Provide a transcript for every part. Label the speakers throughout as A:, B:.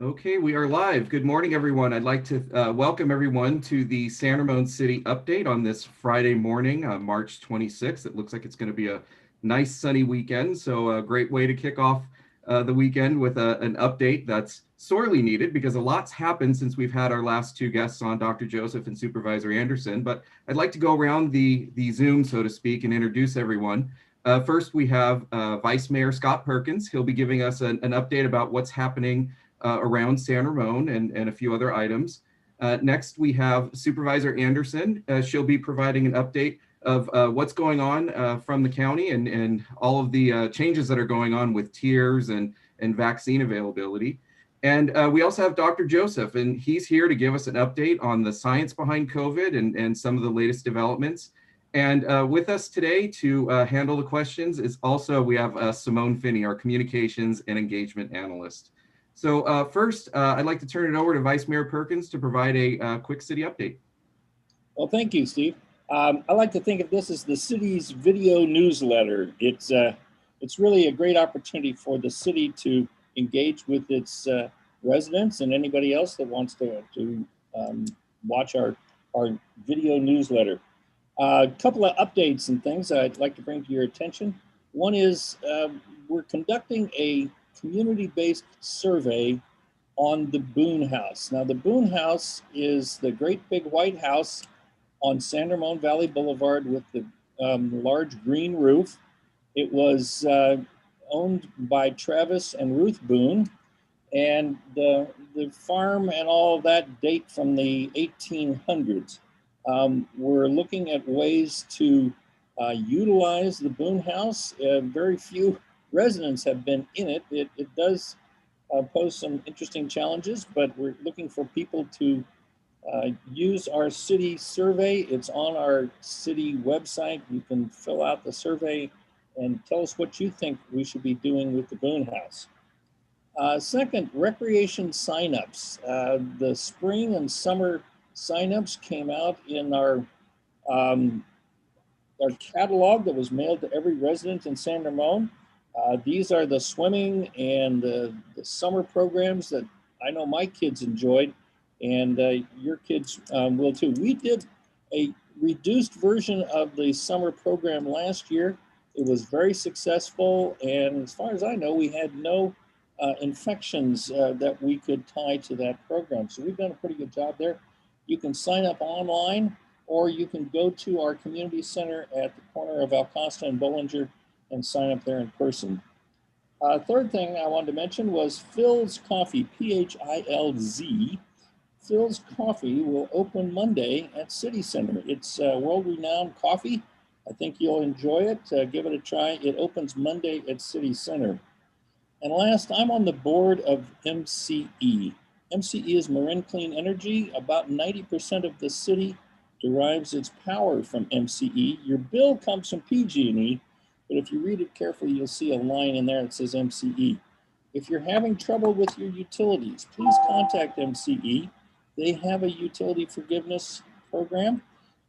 A: Okay, we are live. Good morning, everyone. I'd like to welcome everyone to the San Ramon City update on this Friday morning, March 26th. It looks like it's going to be a nice sunny weekend, so a great way to kick off the weekend with an update that's sorely needed because a lot's happened since we've had our last two guests on, Dr. Joseph and Supervisor Andersen. But I'd like to go around the Zoom, so to speak, and introduce everyone. First, we have Vice Mayor Scott Perkins. He'll be giving us an update about what's happening around San Ramon and a few other items. Next, we have Supervisor Andersen. She'll be providing an update of what's going on from the county and all of the changes that are going on with tiers and vaccine availability. And we also have Dr. Joseph, and he's here to give us an update on the science behind COVID and some of the latest developments. And with us today to handle the questions is also, we have Simone Finney, our communications and engagement analyst. So first, I'd like to turn it over to Vice Mayor Perkins to provide a quick city update.
B: Well, thank you, Steve. I like to think of this as the city's video newsletter. It's really a great opportunity for the city to engage with its residents and anybody else that wants to watch our video newsletter. A couple of updates and things I'd like to bring to your attention. One is we're conducting a community-based survey on the Boone House. Now, the Boone House is the great big white house on San Ramon Valley Boulevard with the large green roof. It was owned by Travis and Ruth Boone, and the farm and all of that date from the 1800s. We're looking at ways to utilize the Boone House. Very few residents have been in it. It does pose some interesting challenges, but we're looking for people to use our city survey. It's on our city website. You can fill out the survey and tell us what you think we should be doing with the Boone House. Second, recreation signups. The spring and summer signups came out in our catalog that was mailed to every resident in San Ramon. These are the swimming and the summer programs that I know my kids enjoyed, and your kids will too. We did a reduced version of the summer program last year. It was very successful, and as far as I know, we had no infections that we could tie to that program. So we've done a pretty good job there. You can sign up online, or you can go to our community center at the corner of Alcosta and Bollinger and sign up there in person. Third thing I wanted to mention was Phil's Coffee, P-H-I-L-Z. Phil's Coffee will open Monday at City Center. It's world-renowned coffee. I think you'll enjoy it. Give it a try. It opens Monday at City Center. And last, I'm on the board of MCE. MCE is Marin Clean Energy. About 90% of the city derives its power from MCE. Your bill comes from PG&E, but if you read it carefully, you'll see a line in there that says MCE. If you're having trouble with your utilities, please contact MCE. They have a utility forgiveness program.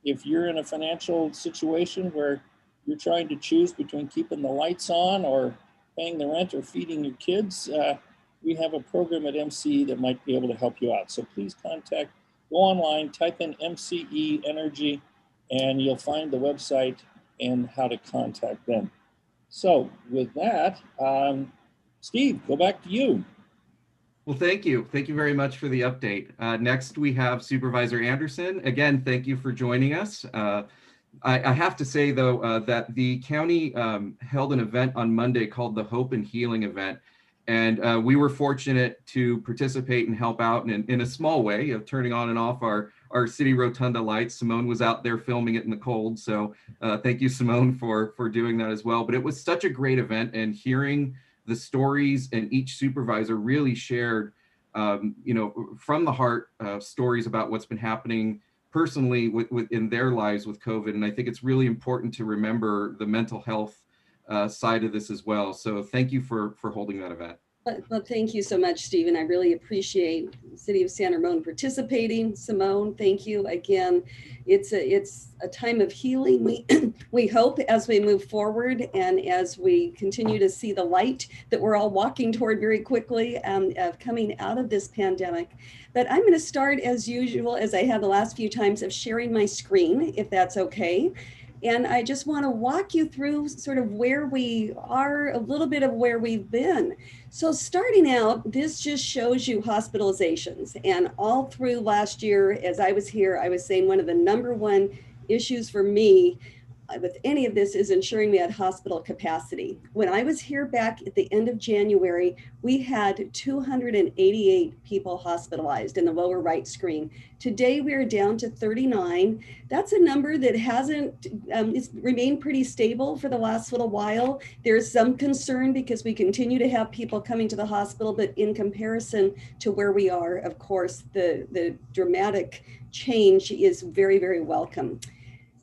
B: If you're in a financial situation where you're trying to choose between keeping the lights on or paying the rent or feeding your kids, we have a program at MCE that might be able to help you out. So please go online, type in MCE Energy, and you'll find the website and how to contact them. So with that, Steve, go back to you.
A: Well, thank you. Thank you very much for the update. Next, we have Supervisor Andersen. Again, thank you for joining us. I have to say, though, that the county held an event on Monday called the Hope and Healing event. And we were fortunate to participate and help out in a small way of turning on and off our city rotunda lights. Simone was out there filming it in the cold. So thank you, Simone, for doing that as well. But it was such a great event, and hearing the stories, and each supervisor really shared, from the heart stories about what's been happening personally in their lives with COVID. And I think it's really important to remember the mental health side of this as well. So thank you for holding that event.
C: Well, thank you so much, Stephen. I really appreciate the City of San Ramon participating. Simone, thank you again. It's a time of healing. We hope as we move forward and as we continue to see the light that we're all walking toward very quickly of coming out of this pandemic. But I'm going to start as usual, as I have the last few times, of sharing my screen, if that's okay. And I just want to walk you through sort of where we are, a little bit of where we've been. So starting out, this just shows you hospitalizations. And all through last year, as I was here, I was saying one of the #1 issues for me with any of this is ensuring we had hospital capacity. When I was here back at the end of January, we had 288 people hospitalized in the lower right screen. Today we are down to 39. That's a number that hasn't, it's remained pretty stable for the last little while. There's some concern because we continue to have people coming to the hospital, but in comparison to where we are, of course, the dramatic change is very, very welcome.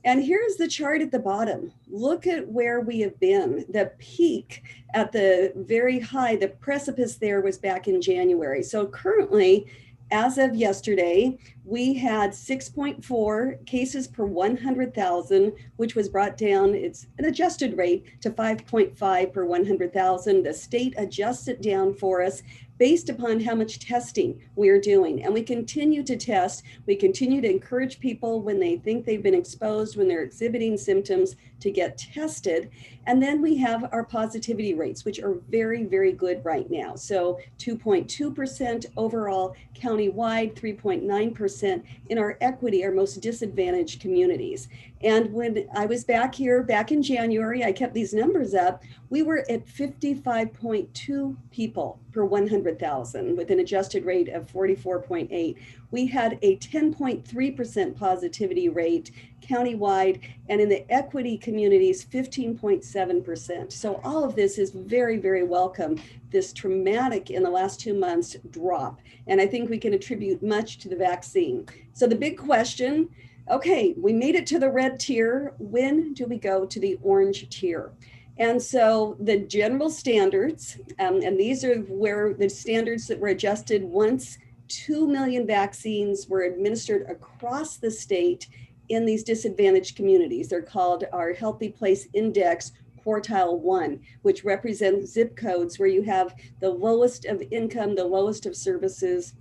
C: And here's the chart at the bottom. Look at where we have been. The peak at the very high, the precipice there was back in January. So currently, as of yesterday, we had 6.4 cases per 100,000, which was brought down, it's an adjusted rate, to 5.5 per 100,000. The state adjusts it down for us based upon how much testing we're doing. And we continue to test. We continue to encourage people when they think they've been exposed, when they're exhibiting symptoms, to get tested. And then we have our positivity rates, which are very, very good right now. So 2.2% overall countywide, 3.9% in our equity, our most disadvantaged communities. And when I was back here, back in January, I kept these numbers up. We were at 55.2 people per 100,000 with an adjusted rate of 44.8. We had a 10.3% positivity rate countywide, and in the equity communities, 15.7%. So all of this is very, very welcome, this traumatic in the last 2 months drop. And I think we can attribute much to the vaccine. So the big question, okay, we made it to the red tier. When do we go to the orange tier? And so the general standards, and these are where the standards that were adjusted once 2 million vaccines were administered across the state in these disadvantaged communities. They're called our Healthy Place Index Quartile 1, which represents zip codes where you have the lowest of income, the lowest of services,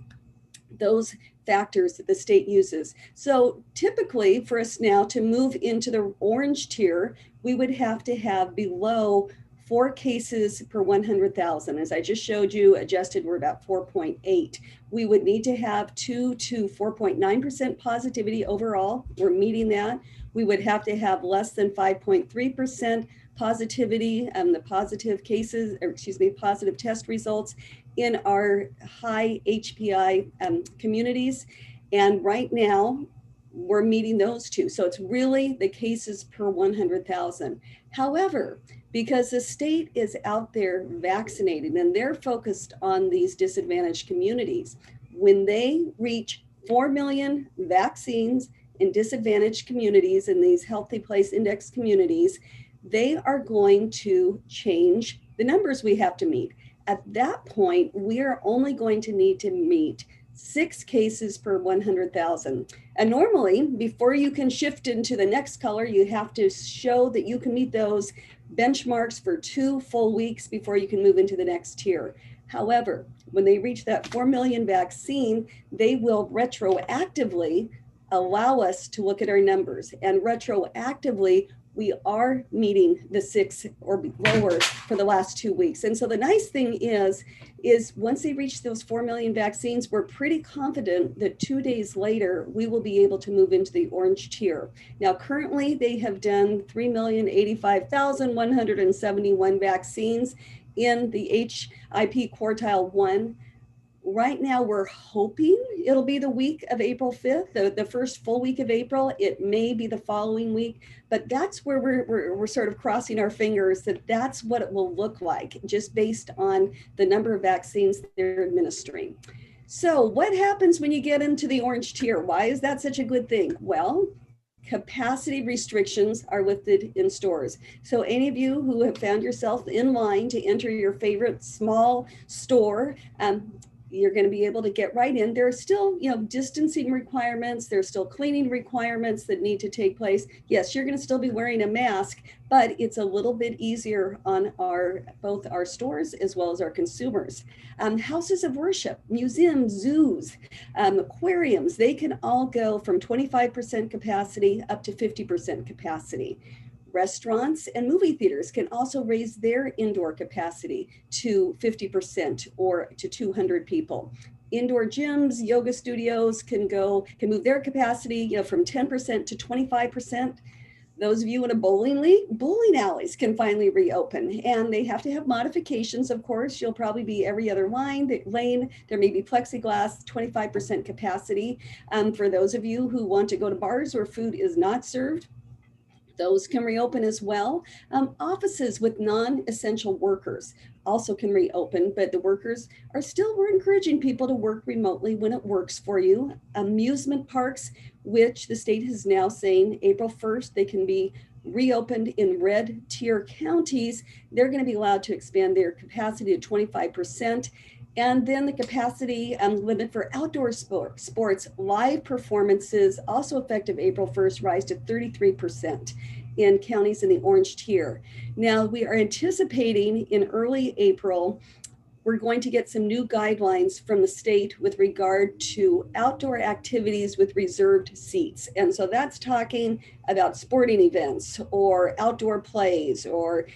C: those factors that the state uses. So typically for us now to move into the orange tier, we would have to have below 4 cases per 100,000. As I just showed you, adjusted, we're about 4.8. We would need to have 2 to 4.9% positivity overall. We're meeting that. We would have to have less than 5.3% positivity, the positive cases, or excuse me, positive test results in our high HPI communities. And right now, we're meeting those two. So it's really the cases per 100,000. However, because the state is out there vaccinating and they're focused on these disadvantaged communities, when they reach 4 million vaccines in disadvantaged communities, in these Healthy Place Index communities, they are going to change the numbers we have to meet. At that point, we are only going to need to meet 6 cases per 100,000. And normally, before you can shift into the next color, you have to show that you can meet those benchmarks for 2 full weeks before you can move into the next tier. However, when they reach that 4 million vaccine, they will retroactively allow us to look at our numbers. And retroactively, we are meeting the 6 or lower for the last 2 weeks. And so the nice thing is once they reach those 4 million vaccines, we're pretty confident that 2 days later, we will be able to move into the orange tier. Now, currently they have done 3,085,171 vaccines in the HIP quartile 1. Right now, we're hoping it'll be the week of April 5th, the first full week of April. It may be the following week, but that's where we're sort of crossing our fingers that that's what it will look like, just based on the number of vaccines they're administering. So what happens when you get into the orange tier? Why is that such a good thing? Well, Capacity restrictions are lifted in stores. So any of you who have found yourself in line to enter your favorite small store, you're going to be able to get right in. There are still, distancing requirements. There's still cleaning requirements that need to take place. Yes, you're going to still be wearing a mask, but it's a little bit easier on both our stores as well as our consumers. Houses of worship, museums, zoos, aquariums, they can all go from 25% capacity up to 50% capacity. Restaurants and movie theaters can also raise their indoor capacity to 50% or to 200 people. Indoor gyms, yoga studios can move their capacity, from 10% to 25%. Those of you in a bowling league, bowling alleys can finally reopen, and they have to have modifications. Of course, you'll probably be every other lane. There may be plexiglass, 25% capacity. For those of you who want to go to bars where food is not served, those can reopen as well. Offices with non-essential workers also can reopen, but the workers we're encouraging people to work remotely when it works for you. Amusement parks, which the state is now saying April 1st, they can be reopened in red tier counties. They're going to be allowed to expand their capacity to 25%. And then the capacity limit for outdoor sports, live performances, also effective April 1st, rise to 33% in counties in the orange tier. Now, we are anticipating in early April, we're going to get some new guidelines from the state with regard to outdoor activities with reserved seats. And so that's talking about sporting events or outdoor plays or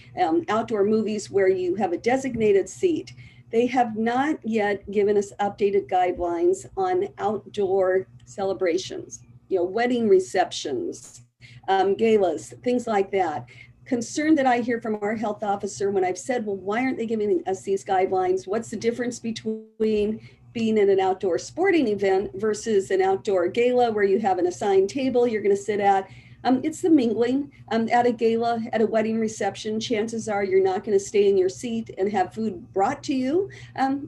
C: outdoor movies where you have a designated seat. They have not yet given us updated guidelines on outdoor celebrations, wedding receptions, galas, things like that. Concern that I hear from our health officer when I've said, well, why aren't they giving us these guidelines? What's the difference between being in an outdoor sporting event versus an outdoor gala where you have an assigned table you're going to sit at? It's the mingling. At a gala, at a wedding reception, chances are you're not going to stay in your seat and have food brought to you.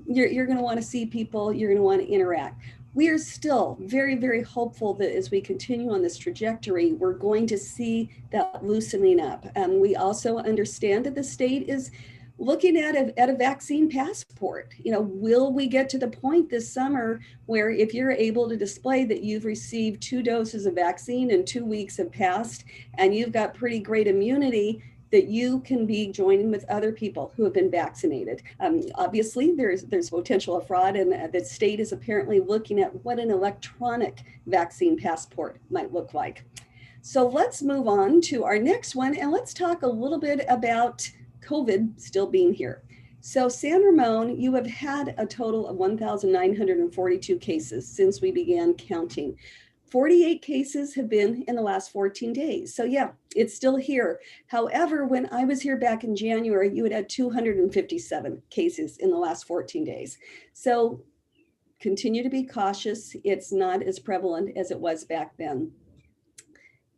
C: You're going to want to see people. You're going to want to interact. We are still very, very hopeful that as we continue on this trajectory, we're going to see that loosening up. We also understand that the state is looking at a vaccine passport. Will we get to the point this summer where if you're able to display that you've received 2 doses of vaccine and 2 weeks have passed and you've got pretty great immunity, that you can be joining with other people who have been vaccinated? Obviously, there's potential of fraud, and the state is apparently looking at what an electronic vaccine passport might look like. So let's move on to our next one, and let's talk a little bit about COVID still being here. So San Ramon, you have had a total of 1,942 cases since we began counting. 48 cases have been in the last 14 days. So yeah, it's still here. However, when I was here back in January, you had 257 cases in the last 14 days. So continue to be cautious. It's not as prevalent as it was back then.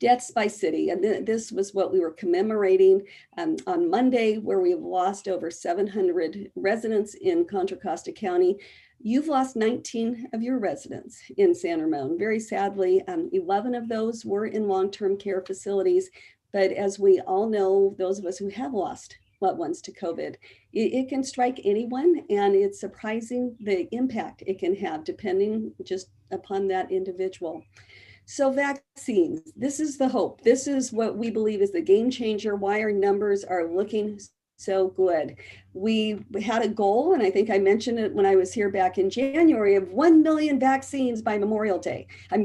C: Deaths by city, and this was what we were commemorating on Monday, where we've lost over 700 residents in Contra Costa County. You've lost 19 of your residents in San Ramon. Very sadly, 11 of those were in long-term care facilities. But as we all know, those of us who have lost loved ones to COVID, it can strike anyone, and it's surprising the impact it can have depending just upon that individual. So vaccines, this is the hope. This is what we believe is the game changer, why our numbers are looking so good. We had a goal, and I think I mentioned it when I was here back in January, of 1 million vaccines by Memorial Day. By the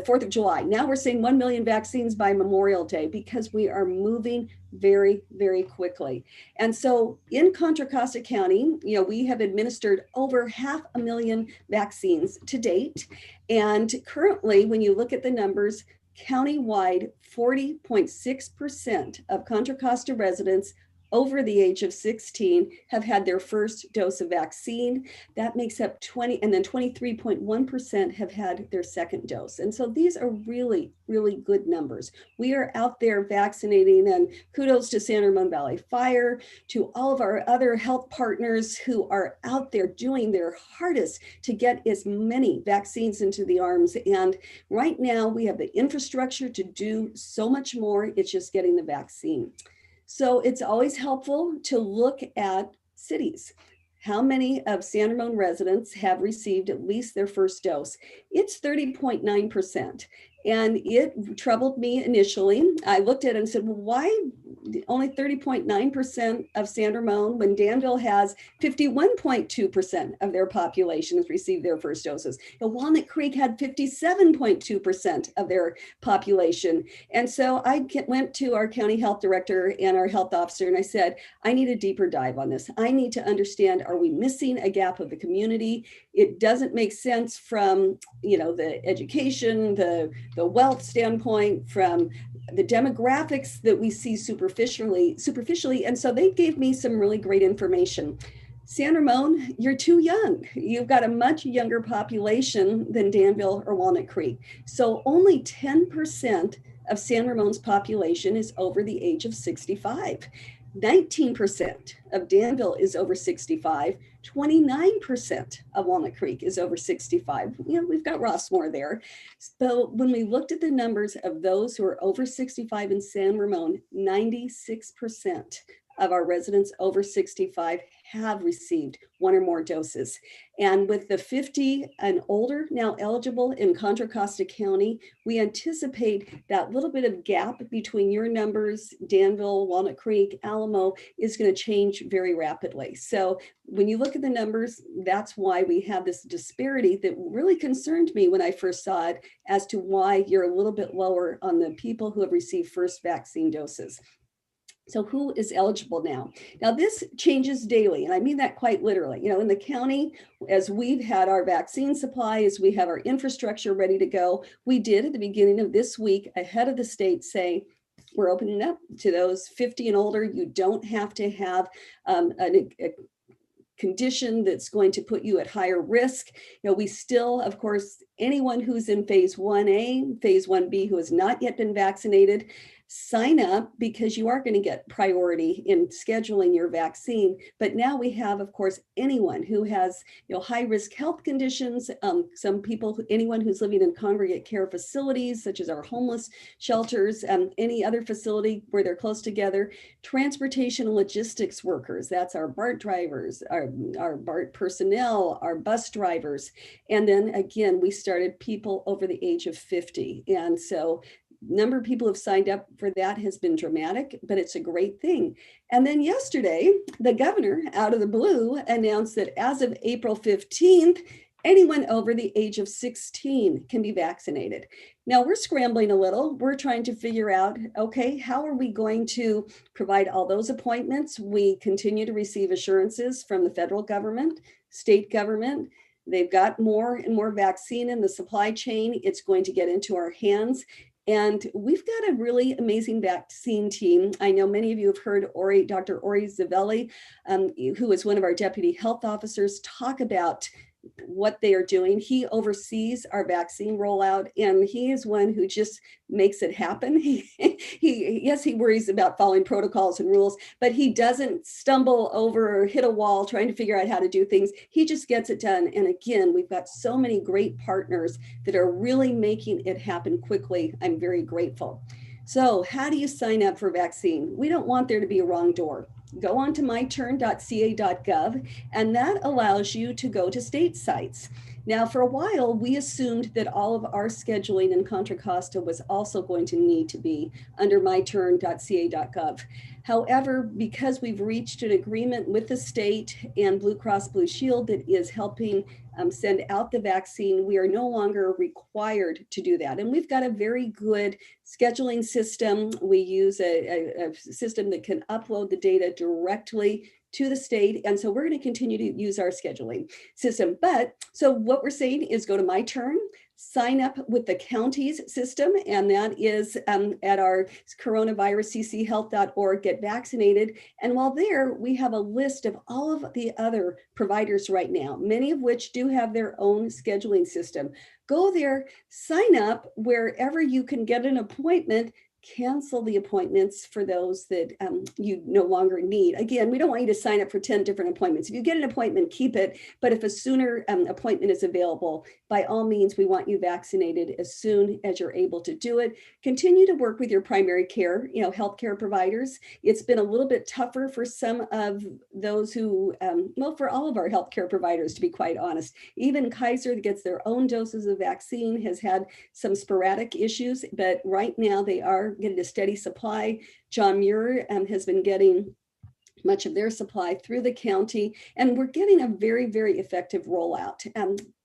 C: 4th of July. Now we're saying 1 million vaccines by Memorial Day because we are moving very, very quickly. And so in Contra Costa County, we have administered over 500,000 vaccines to date. And currently, when you look at the numbers, countywide, 40.6% of Contra Costa residents over the age of 16 have had their first dose of vaccine. That makes up 20, and then 23.1% have had their second dose. And so these are really, really good numbers. We are out there vaccinating, and kudos to San Ramon Valley Fire, to all of our other health partners who are out there doing their hardest to get as many vaccines into the arms. And right now we have the infrastructure to do so much more. It's just getting the vaccine. So it's always helpful to look at cities. How many of San Ramon residents have received at least their first dose? It's 30.9%. And it troubled me initially. I looked at it and said, well, why only 30.9% of San Ramon when Danville has 51.2% of their population has received their first doses? Walnut Creek had 57.2% of their population. And so I went to our county health director and our health officer, and I said, I need a deeper dive on this. I need to understand, are we missing a gap of the community? It doesn't make sense from, the education, the wealth standpoint, from the demographics that we see superficially. And so they gave me some really great information. San Ramon, you're too young. You've got a much younger population than Danville or Walnut Creek. So only 10% of San Ramon's population is over the age of 65. 19% of Danville is over 65. 29% of Walnut Creek is over 65. We've got Rossmore there. So when we looked at the numbers of those who are over 65 in San Ramon, 96% of our residents over 65 have received one or more doses. And with the 50 and older now eligible in Contra Costa County, we anticipate that little bit of gap between your numbers, Danville, Walnut Creek, Alamo, is going to change very rapidly. So when you look at the numbers, that's why we have this disparity that really concerned me when I first saw it, as to why you're a little bit lower on the people who have received first vaccine doses. So who is eligible now? Now this changes daily, and I mean that quite literally. In the county, as we've had our vaccine supply, as we have our infrastructure ready to go, we did at the beginning of this week, ahead of the state, say, we're opening up to those 50 and older. You don't have to have a condition that's going to put you at higher risk. We still, of course, anyone who's in phase 1A, phase 1B, who has not yet been vaccinated, sign up, because you are going to get priority in scheduling your vaccine. But now we have, of course, anyone who has high risk health conditions, some people, anyone who's living in congregate care facilities, such as our homeless shelters, any other facility where they're close together, transportation and logistics workers, that's our BART drivers, our BART personnel, our bus drivers. And then again, we started people over the age of 50. And so number of people who have signed up for that has been dramatic, but it's a great thing. And then yesterday, the governor, out of the blue, announced that as of April 15th, anyone over the age of 16 can be vaccinated. Now we're scrambling a little. We're trying to figure out, okay, how are we going to provide all those appointments? We continue to receive assurances from the federal government, state government. They've got more and more vaccine in the supply chain. It's going to get into our hands. And we've got a really amazing vaccine team. I know many of you have heard Dr. Ori Zavelli, who is one of our deputy health officers, talk about what they are doing. He oversees our vaccine rollout, and he is one who just makes it happen. He worries about following protocols and rules, but he doesn't stumble over or hit a wall trying to figure out how to do things. He just gets it done. And again, we've got so many great partners that are really making it happen quickly. I'm very grateful. So how do you sign up for vaccine? We don't want there to be a wrong door. Go on to myturn.ca.gov, and that allows you to go to state sites. Now, for a while, we assumed that all of our scheduling in Contra Costa was also going to need to be under myturn.ca.gov. However, because we've reached an agreement with the state and Blue Cross Blue Shield that is helping send out the vaccine, we are no longer required to do that. And we've got a very good scheduling system. We use a system that can upload the data directly to the state. And so we're going to continue to use our scheduling system. But so what we're saying is go to My Turn, sign up with the county's system, and that is at our coronaviruscchealth.org, get vaccinated. And while there, we have a list of all of the other providers right now, many of which do have their own scheduling system. Go there, sign up wherever you can get an appointment. Cancel the appointments for those that you no longer need. Again, we don't want you to sign up for 10 different appointments. If you get an appointment, keep it. But if a sooner appointment is available, by all means, we want you vaccinated as soon as you're able to do it. Continue to work with your primary care, healthcare providers. It's been a little bit tougher for some of those who, for all of our healthcare providers, to be quite honest. Even Kaiser, that gets their own doses of vaccine, has had some sporadic issues, but right now they are getting a steady supply. John Muir has been getting much of their supply through the county, and we're getting a very, very effective rollout.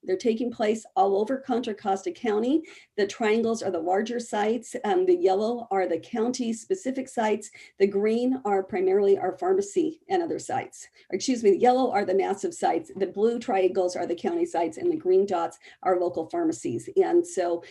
C: They're taking place all over Contra Costa County. The triangles are the larger sites. The yellow are the county specific sites. The green are primarily our pharmacy and other sites. Or excuse me, the yellow are the massive sites. The blue triangles are the county sites, and the green dots are local pharmacies. And so,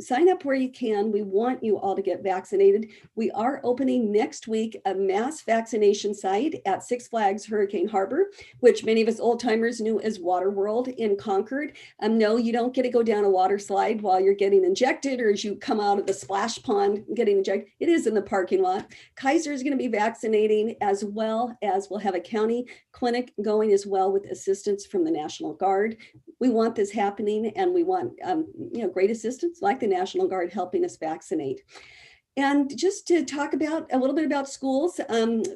C: sign up where you can. We want you all to get vaccinated. We are opening next week a mass vaccination site at Six Flags Hurricane Harbor, which many of us old timers knew as Water World in Concord. No, you don't get to go down a water slide while you're getting injected, or as you come out of the splash pond getting injected. It is in the parking lot. Kaiser is going to be vaccinating, as well as we'll have a county clinic going as well with assistance from the National Guard. We want this happening, and we want great assistance like the National Guard helping us vaccinate. And just to talk about a little bit about schools,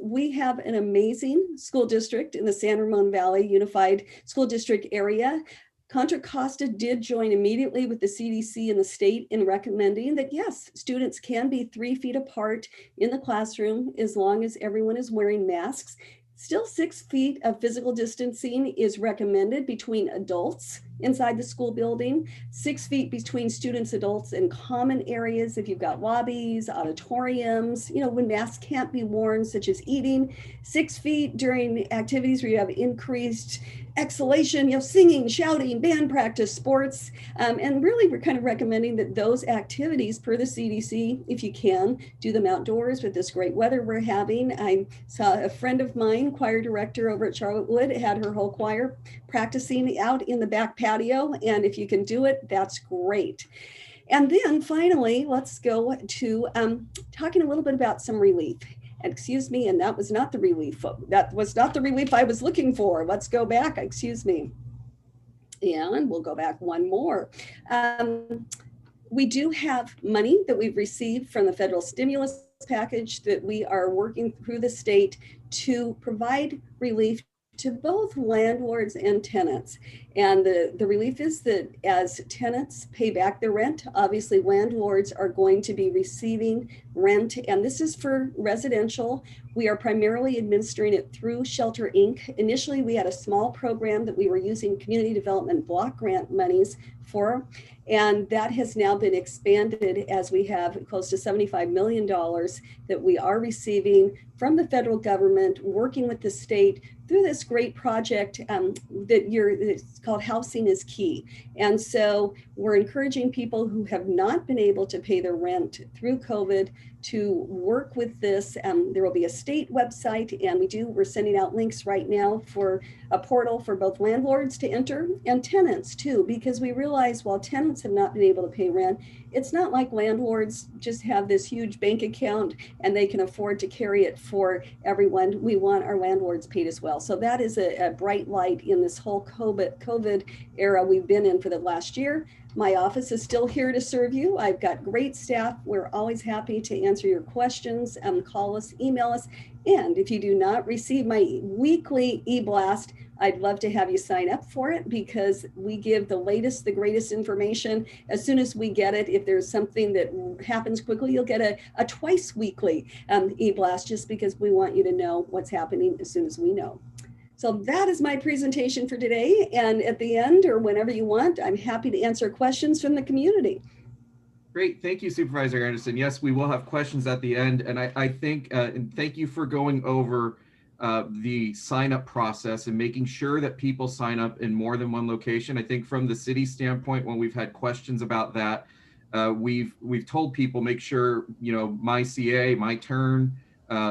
C: we have an amazing school district in the San Ramon Valley Unified School District area. Contra Costa did join immediately with the CDC and the state in recommending that, yes, students can be 3 feet apart in the classroom as long as everyone is wearing masks. Still 6 feet of physical distancing is recommended between adults inside the school building, 6 feet between students, adults, and common areas. If you've got lobbies, auditoriums, when masks can't be worn, such as eating, 6 feet during activities where you have increased exhalation, singing, shouting, band practice, sports. And really, we're kind of recommending that those activities, per the CDC, if you can, do them outdoors with this great weather we're having. I saw a friend of mine, choir director over at Charlottewood, had her whole choir practicing out in the back patio. And if you can do it, that's great. And then finally, let's go to talking a little bit about some relief. Excuse me, and that was not the relief. That was not the relief I was looking for. Let's go back, excuse me. And we'll go back one more. We do have money that we've received from the federal stimulus package that we are working through the state to provide relief to both landlords and tenants. And the relief is that as tenants pay back their rent, obviously landlords are going to be receiving rent. And this is for residential. We are primarily administering it through Shelter Inc. Initially, we had a small program that we were using community development block grant monies for. And that has now been expanded as we have close to $75 million that we are receiving from the federal government, working with the state through this great project it's called Housing is Key. And so we're encouraging people who have not been able to pay their rent through COVID to work with this. There will be a state website, and we're sending out links right now for a portal for both landlords to enter and tenants too, because we realize while tenants have not been able to pay rent, it's not like landlords just have this huge bank account and they can afford to carry it for everyone. We want our landlords paid as well. So that is a bright light in this whole COVID era we've been in for the last year. My office is still here to serve you. I've got great staff. We're always happy to answer your questions. Call us, email us. And if you do not receive my weekly e-blast, I'd love to have you sign up for it, because we give the latest, the greatest information as soon as we get it. If there's something that happens quickly, you'll get a twice weekly e-blast, just because we want you to know what's happening as soon as we know. So that is my presentation for today. And at the end, or whenever you want, I'm happy to answer questions from the community.
A: Great. Thank you, Supervisor Andersen. Yes, we will have questions at the end. And I think, and thank you for going over the sign up process and making sure that people sign up in more than one location. I think from the city standpoint, when we've had questions about that, we've told people, make sure, my CA, my turn,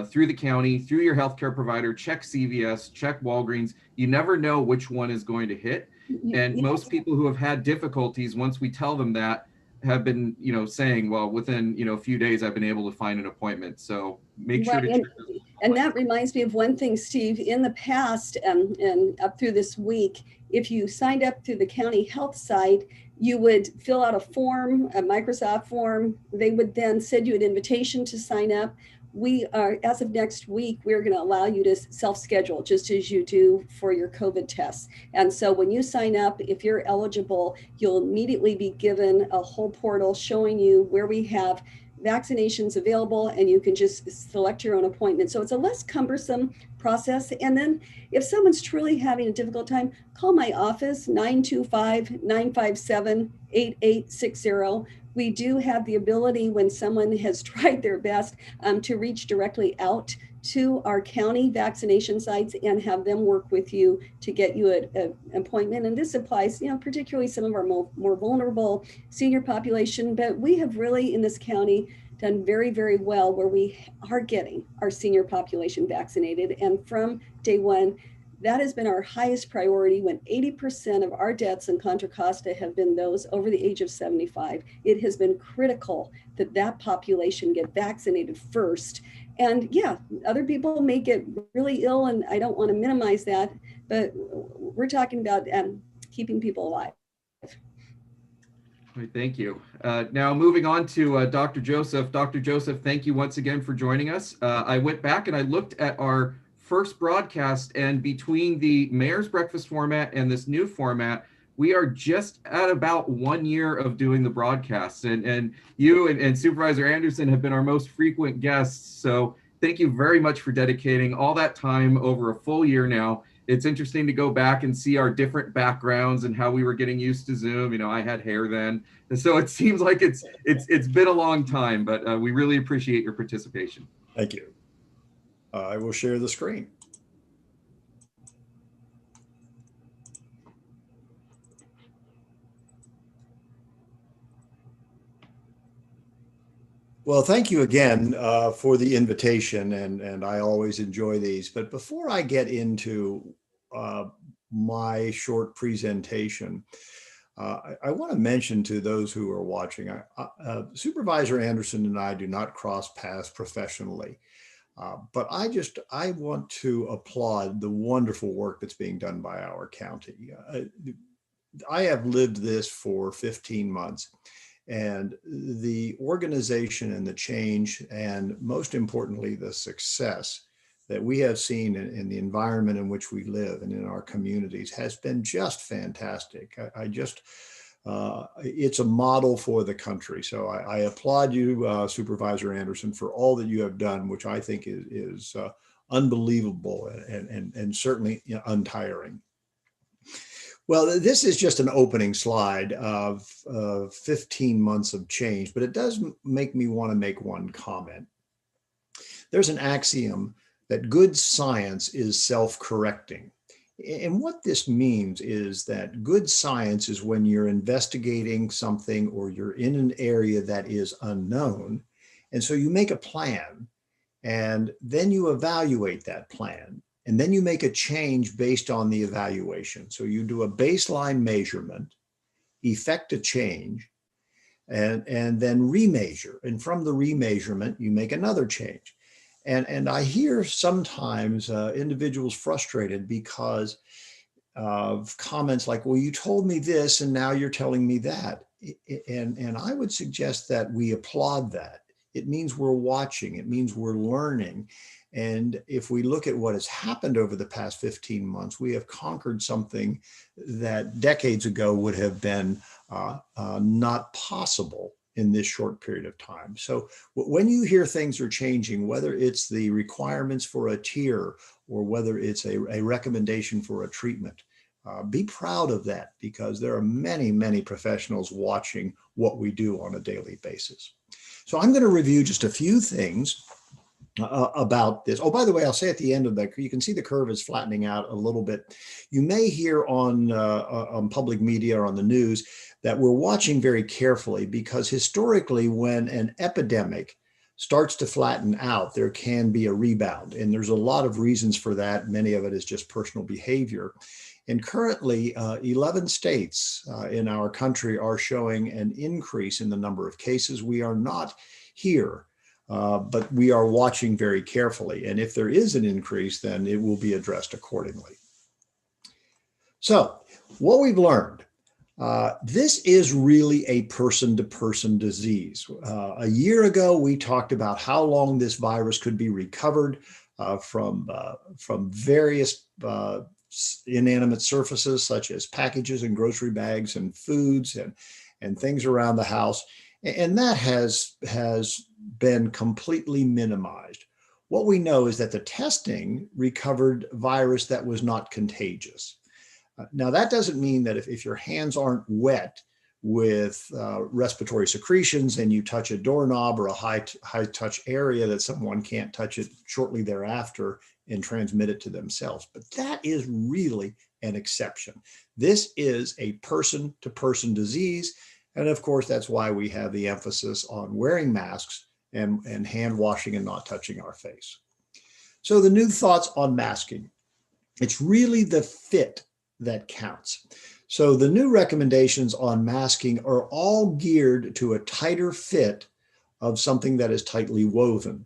A: through the county, through your healthcare provider, check CVS, check Walgreens. You never know which one is going to hit. And most people who have had difficulties, once we tell them that, have been, saying, well, within, a few days, I've been able to find an appointment. So make sure to check those.
C: And that reminds me of one thing, Steve, in the past and up through this week, if you signed up through the county health site, you would fill out a form, a Microsoft form. They would then send you an invitation to sign up. We are, as of next week, we're going to allow you to self-schedule just as you do for your COVID tests. And so when you sign up, if you're eligible, you'll immediately be given a whole portal showing you where we have vaccinations available, and you can just select your own appointment. So it's a less cumbersome process. And then if someone's truly having a difficult time, call my office, 925-957-8860. We do have the ability, when someone has tried their best, to reach directly out to our county vaccination sites and have them work with you to get you an appointment. And this applies, particularly some of our more vulnerable senior population, but we have really in this county done very, very well where we are getting our senior population vaccinated. And from day one, that has been our highest priority. When 80% of our deaths in Contra Costa have been those over the age of 75, it has been critical that that population get vaccinated first. And yeah, other people may get really ill, and I don't want to minimize that, but we're talking about keeping people alive.
A: Right, thank you. Now moving on to Dr. Joseph. Dr. Joseph, thank you once again for joining us. I went back and I looked at our first broadcast, and between the mayor's breakfast format and this new format, we are just at about 1 year of doing the broadcasts, and you and Supervisor Andersen have been our most frequent guests. So thank you very much for dedicating all that time over a full year now. It's interesting to go back and see our different backgrounds and how we were getting used to Zoom. I had hair then, and so it seems like it's been a long time, but we really appreciate your participation.
D: Thank you. I will share the screen. Well, thank you again for the invitation, and I always enjoy these. But before I get into my short presentation, I want to mention to those who are watching, Supervisor Andersen and I do not cross paths professionally. But I want to applaud the wonderful work that's being done by our county. I have lived this for 15 months, and the organization and the change, and most importantly, the success that we have seen in the environment in which we live and in our communities has been just fantastic. It's a model for the country. So I applaud you, Supervisor Andersen, for all that you have done, which I think is unbelievable and certainly untiring. Well, this is just an opening slide of 15 months of change, but it does make me want to make one comment. There's an axiom that good science is self-correcting. And what this means is that good science is when you're investigating something or you're in an area that is unknown. And so you make a plan, and then you evaluate that plan, and then you make a change based on the evaluation. So you do a baseline measurement, effect a change, and then remeasure. And from the remeasurement, you make another change. And I hear sometimes individuals frustrated because of comments like, well, you told me this and now you're telling me that. And I would suggest that we applaud that. It means we're watching. It means we're learning. And if we look at what has happened over the past 15 months, we have conquered something that decades ago would have been not possible in this short period of time. So when you hear things are changing, whether it's the requirements for a tier or whether it's a recommendation for a treatment, be proud of that, because there are many, many professionals watching what we do on a daily basis. So I'm going to review just a few things about this. Oh, by the way, I'll say at the end of that, you can see the curve is flattening out a little bit. You may hear on public media or on the news that we're watching very carefully, because historically, when an epidemic starts to flatten out, there can be a rebound. And there's a lot of reasons for that. Many of it is just personal behavior. And currently, 11 states in our country are showing an increase in the number of cases. We are not here, but we are watching very carefully. And if there is an increase, then it will be addressed accordingly. So what we've learned, this is really a person-to-person disease. A year ago, we talked about how long this virus could be recovered from various inanimate surfaces, such as packages and grocery bags and foods and things around the house. And that has been completely minimized. What we know is that the testing recovered virus that was not contagious. Now, that doesn't mean that if your hands aren't wet with respiratory secretions and you touch a doorknob or a high touch area, that someone can't touch it shortly thereafter and transmit it to themselves. But that is really an exception. This is a person-to-person disease. And of course, that's why we have the emphasis on wearing masks and hand washing and not touching our face. So the new thoughts on masking. It's really the fit that counts. So the new recommendations on masking are all geared to a tighter fit of something that is tightly woven.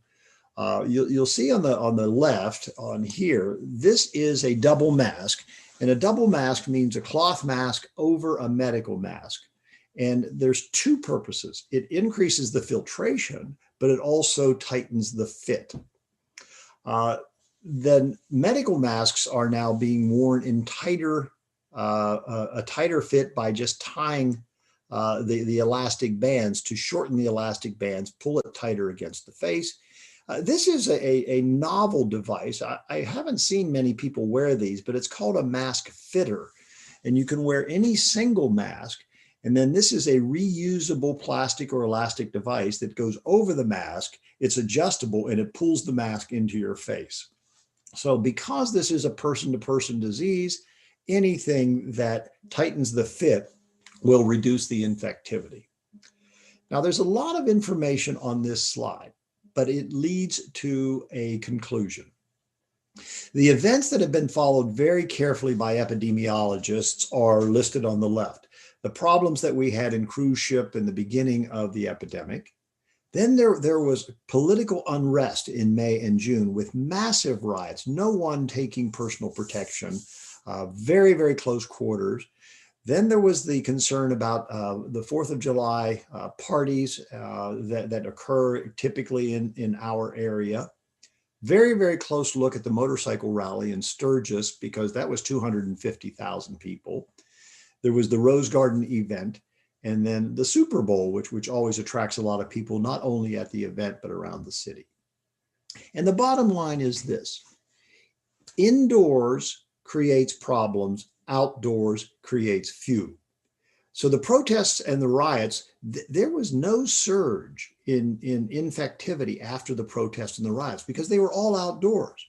D: You'll see on the left on here, this is a double mask, and a double mask means a cloth mask over a medical mask. And there's two purposes. It increases the filtration, but it also tightens the fit. Then medical masks are now being worn in a tighter fit by just tying the elastic bands to shorten the elastic bands, pull it tighter against the face. This is a novel device. I haven't seen many people wear these, but it's called a mask fitter. And you can wear any single mask. And then this is a reusable plastic or elastic device that goes over the mask. It's adjustable and it pulls the mask into your face. So because this is a person-to-person disease, anything that tightens the fit will reduce the infectivity. Now, there's a lot of information on this slide, but it leads to a conclusion. The events that have been followed very carefully by epidemiologists are listed on the left. The problems that we had in cruise ship in the beginning of the epidemic. Then there was political unrest in May and June with massive riots, no one taking personal protection, very, very close quarters. Then there was the concern about the 4th of July parties that occur typically in our area. Very, very close look at the motorcycle rally in Sturgis, because that was 250,000 people. There was the Rose Garden event, and then the Super Bowl, which always attracts a lot of people, not only at the event, but around the city. And the bottom line is this: indoors creates problems, outdoors creates few. So the protests and the riots, there was no surge in infectivity after the protests and the riots because they were all outdoors.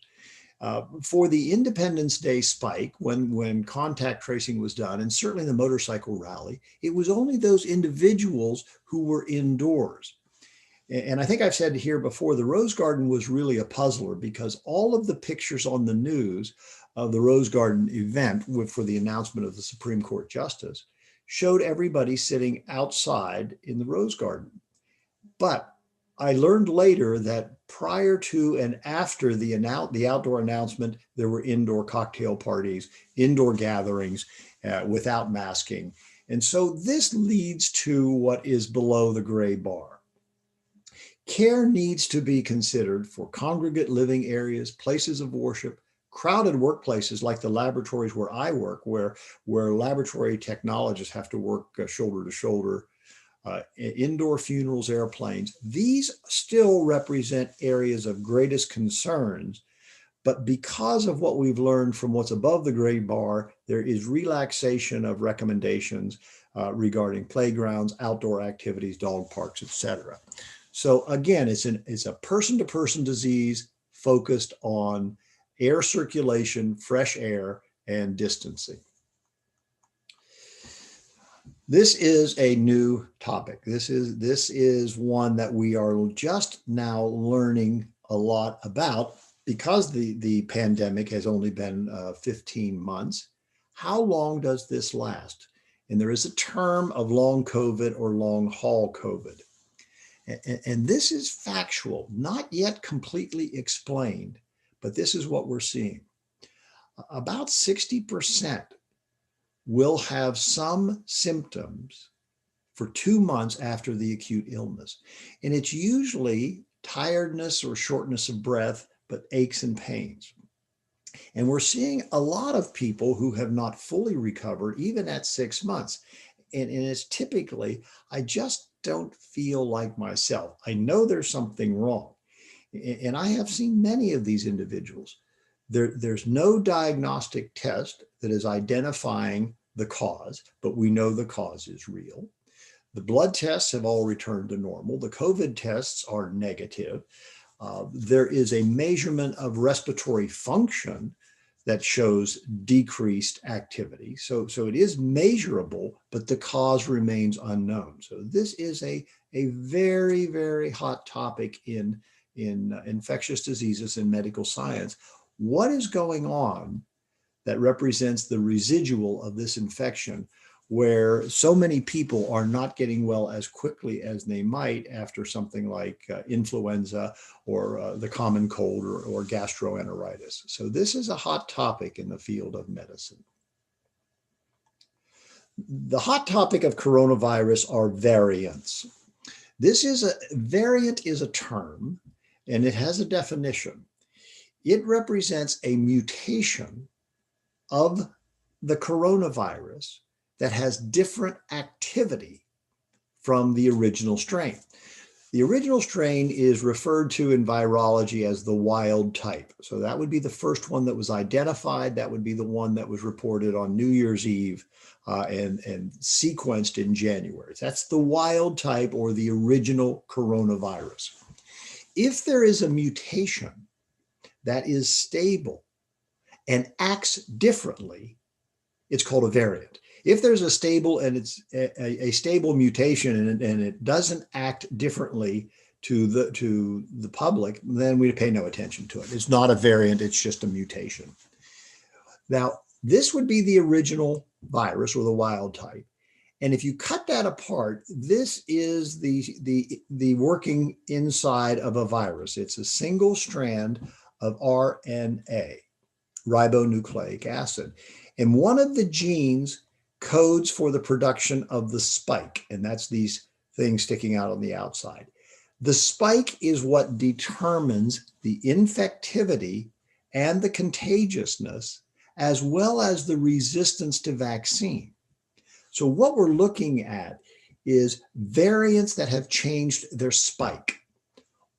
D: For the Independence Day spike, when contact tracing was done, and certainly the motorcycle rally, it was only those individuals who were indoors. And I think I've said here before, the Rose Garden was really a puzzler, because all of the pictures on the news of the Rose Garden event for the announcement of the Supreme Court Justice showed everybody sitting outside in the Rose Garden. But I learned later that prior to and after the outdoor announcement, there were indoor cocktail parties, indoor gatherings without masking. And so this leads to what is below the gray bar. Care needs to be considered for congregate living areas, places of worship, crowded workplaces like the laboratories where I work, where laboratory technologists have to work shoulder to shoulder, indoor funerals, airplanes. These still represent areas of greatest concerns, but because of what we've learned from what's above the gray bar, there is relaxation of recommendations regarding playgrounds, outdoor activities, dog parks, etc. So again, it's a person-to-person disease focused on air circulation, fresh air, and distancing. This is a new topic. This is one that we are just now learning a lot about because the pandemic has only been 15 months. How long does this last? And there is a term of long COVID or long haul COVID. And this is factual, not yet completely explained, but this is what we're seeing. About 60% will have some symptoms for 2 months after the acute illness. And it's usually tiredness or shortness of breath, but aches and pains. And we're seeing a lot of people who have not fully recovered, even at 6 months. And it's typically, I just don't feel like myself. I know there's something wrong. And I have seen many of these individuals. There's no diagnostic test that is identifying the cause, but we know the cause is real. The blood tests have all returned to normal. The COVID tests are negative. There is a measurement of respiratory function that shows decreased activity. So it is measurable, but the cause remains unknown. So this is a very, very hot topic in infectious diseases and medical science. What is going on that represents the residual of this infection, where so many people are not getting well as quickly as they might after something like influenza or the common cold or gastroenteritis? So this is a hot topic in the field of medicine. The hot topic of coronavirus are variants. Variant is a term, and it has a definition. It represents a mutation of the coronavirus that has different activity from the original strain. The original strain is referred to in virology as the wild type. So that would be the first one that was identified. That would be the one that was reported on New Year's Eve and sequenced in January. That's the wild type or the original coronavirus. If there is a mutation that is stable and acts differently, it's called a variant. If there's a stable and it's a stable mutation and it doesn't act differently to the public, then we pay no attention to it. It's not a variant, it's just a mutation. Now, this would be the original virus or the wild type. And if you cut that apart, this is the working inside of a virus. It's a single strand of RNA, ribonucleic acid. And one of the genes codes for the production of the spike, and that's these things sticking out on the outside. The spike is what determines the infectivity and the contagiousness, as well as the resistance to vaccine. So what we're looking at is variants that have changed their spike.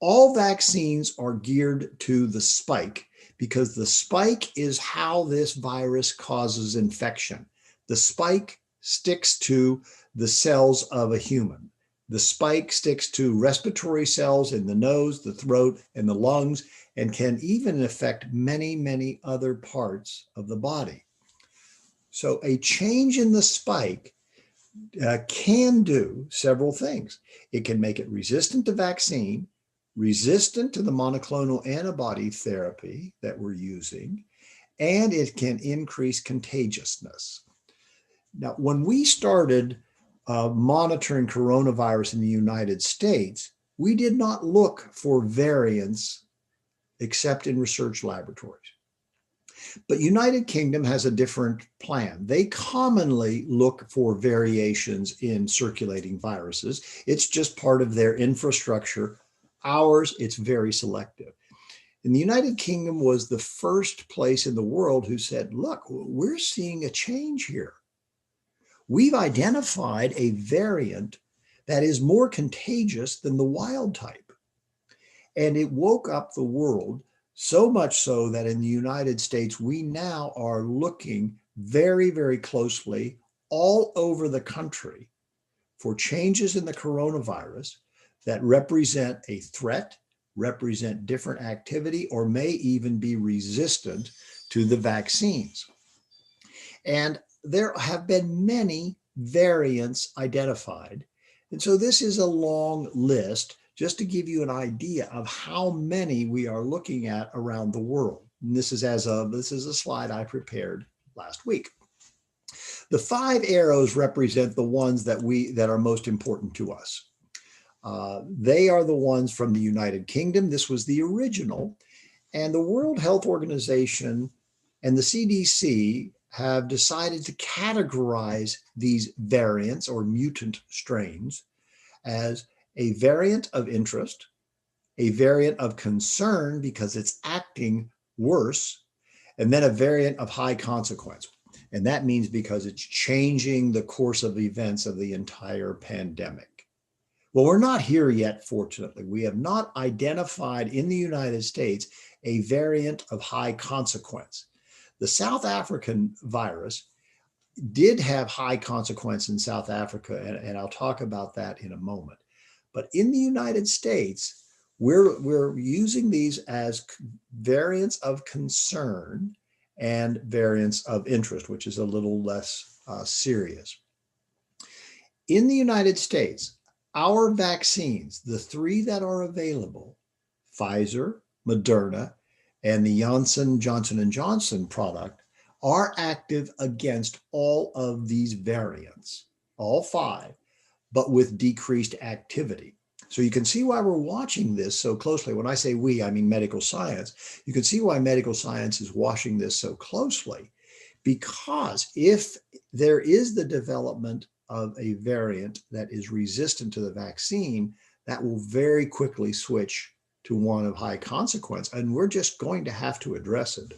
D: All vaccines are geared to the spike because the spike is how this virus causes infection. The spike sticks to the cells of a human. The spike sticks to respiratory cells in the nose, the throat, and the lungs, and can even affect many, many other parts of the body. So a change in the spike can do several things. It can make it resistant to vaccine, resistant to the monoclonal antibody therapy that we're using, and it can increase contagiousness. Now, when we started monitoring coronavirus in the United States, we did not look for variants except in research laboratories. But United Kingdom has a different plan. They commonly look for variations in circulating viruses. It's just part of their infrastructure. Ours, it's very selective. And the United Kingdom was the first place in the world who said, look, we're seeing a change here. We've identified a variant that is more contagious than the wild type. And it woke up the world, so much so that in the United States, we now are looking very, very closely all over the country for changes in the coronavirus that represent a threat, represent different activity, or may even be resistant to the vaccines. And there have been many variants identified. And so this is a long list just to give you an idea of how many we are looking at around the world. And this is a slide I prepared last week. The 5 arrows represent the ones that are most important to us. They are the ones from the United Kingdom. This was the original. And the World Health Organization and the CDC have decided to categorize these variants or mutant strains as a variant of interest, a variant of concern because it's acting worse, and then a variant of high consequence. And that means because it's changing the course of events of the entire pandemic. Well, we're not here yet, fortunately. We have not identified in the United States a variant of high consequence. The South African virus did have high consequence in South Africa, and I'll talk about that in a moment. But in the United States, we're using these as variants of concern and variants of interest, which is a little less serious. In the United States, our vaccines, the 3 that are available, Pfizer, Moderna, and the Johnson & Johnson product, are active against all of these variants, all 5, but with decreased activity. So you can see why we're watching this so closely. When I say we, I mean medical science. You can see why medical science is watching this so closely, because if there is the development of a variant that is resistant to the vaccine, that will very quickly switch to one of high consequence, and we're just going to have to address it.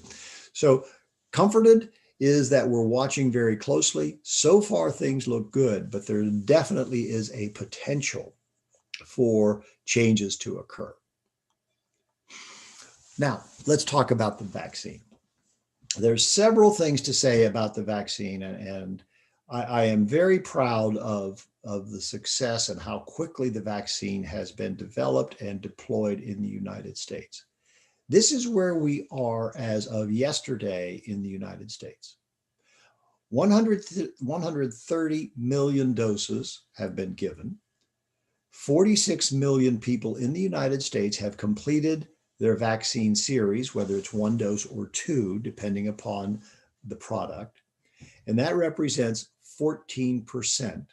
D: So comforted is that we're watching very closely. So far, things look good, but there definitely is a potential for changes to occur. Now, let's talk about the vaccine. There's several things to say about the vaccine, and I am very proud of the success and how quickly the vaccine has been developed and deployed in the United States. This is where we are as of yesterday in the United States. 130 million doses have been given. 46 million people in the United States have completed their vaccine series, whether it's 1 dose or 2, depending upon the product. And that represents 14%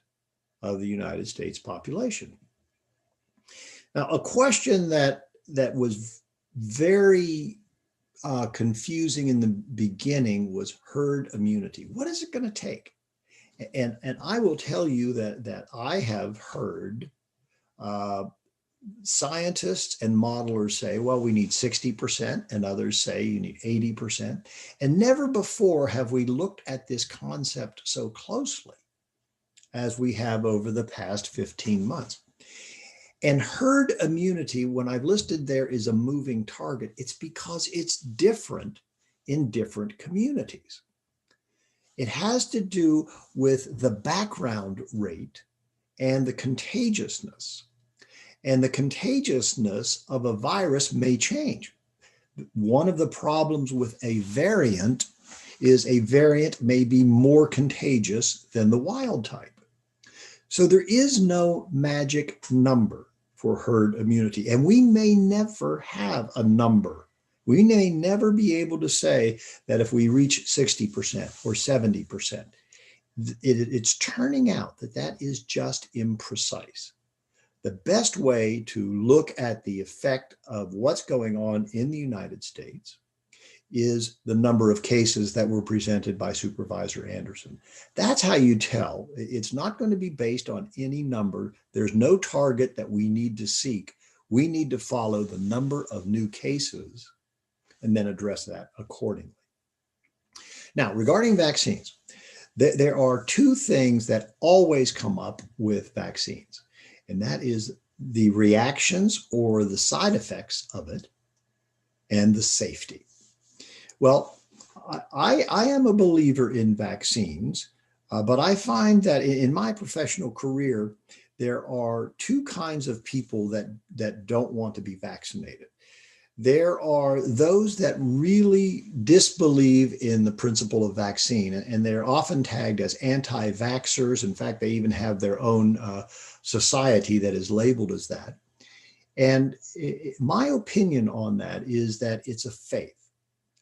D: of the United States population. Now, a question that was very confusing in the beginning was herd immunity. What is it going to take? And I will tell you that I have heard scientists and modelers say, well, we need 60%, and others say you need 80%. And never before have we looked at this concept so closely as we have over the past 15 months. And herd immunity, when I've listed there is a moving target, it's because it's different in different communities. It has to do with the background rate and the contagiousness. And the contagiousness of a virus may change. One of the problems with a variant is a variant may be more contagious than the wild type. So there is no magic number for herd immunity, and we may never have a number. We may never be able to say that if we reach 60% or 70%, it's turning out that is just imprecise. The best way to look at the effect of what's going on in the United States is the number of cases that were presented by Supervisor Andersen. That's how you tell. It's not going to be based on any number. There's no target that we need to seek. We need to follow the number of new cases and then address that accordingly. Now, regarding vaccines, there are 2 things that always come up with vaccines, and that is the reactions or the side effects of it and the safety. Well, I am a believer in vaccines, but I find that in my professional career, there are two kinds of people that don't want to be vaccinated. There are those that really disbelieve in the principle of vaccine, and they're often tagged as anti-vaxxers. In fact, they even have their own society that is labeled as that. And my opinion on that is that it's a faith.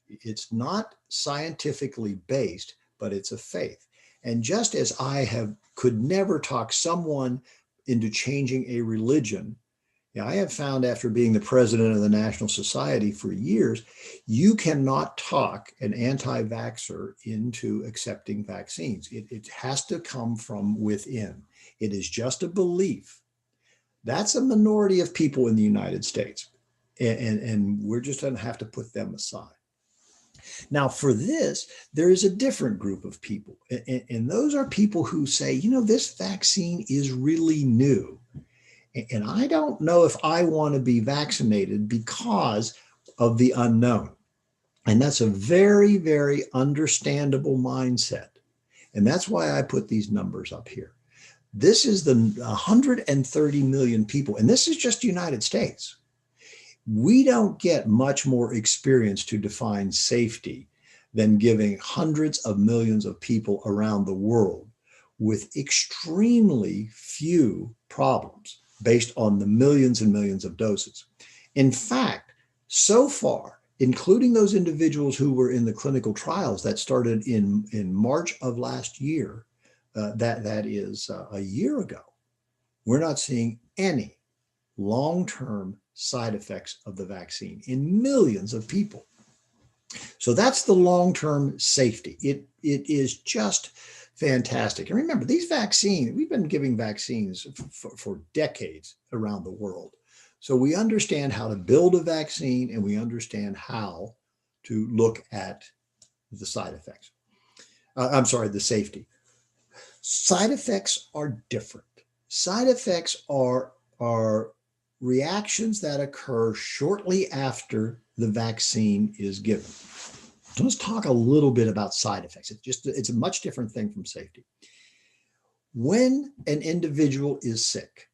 D: It's not scientifically based, but it's a faith. And just as could never talk someone into changing a religion, I have found after being the president of the National Society for years, you cannot talk an anti-vaxxer into accepting vaccines. It has to come from within. It is just a belief. That's a minority of people in the United States. And we're just going to have to put them aside. Now, for this, there is a different group of people. And those are people who say, this vaccine is really new. And I don't know if I want to be vaccinated because of the unknown. And that's a very, very understandable mindset. And that's why I put these numbers up here. This is the 130 million people, and this is just the United States. We don't get much more experience to define safety than giving hundreds of millions of people around the world with extremely few problems based on the millions and millions of doses. In fact, so far, including those individuals who were in the clinical trials that started in March of last year, that is a year ago, we're not seeing any long-term side effects of the vaccine in millions of people. So that's the long-term safety. It is just fantastic. And remember, these vaccines, we've been giving vaccines for decades around the world. So we understand how to build a vaccine, and we understand how to look at the side effects. The safety. Side effects are different. Side effects are reactions that occur shortly after the vaccine is given. So let's talk a little bit about side effects. It's a much different thing from safety. When an individual is sick,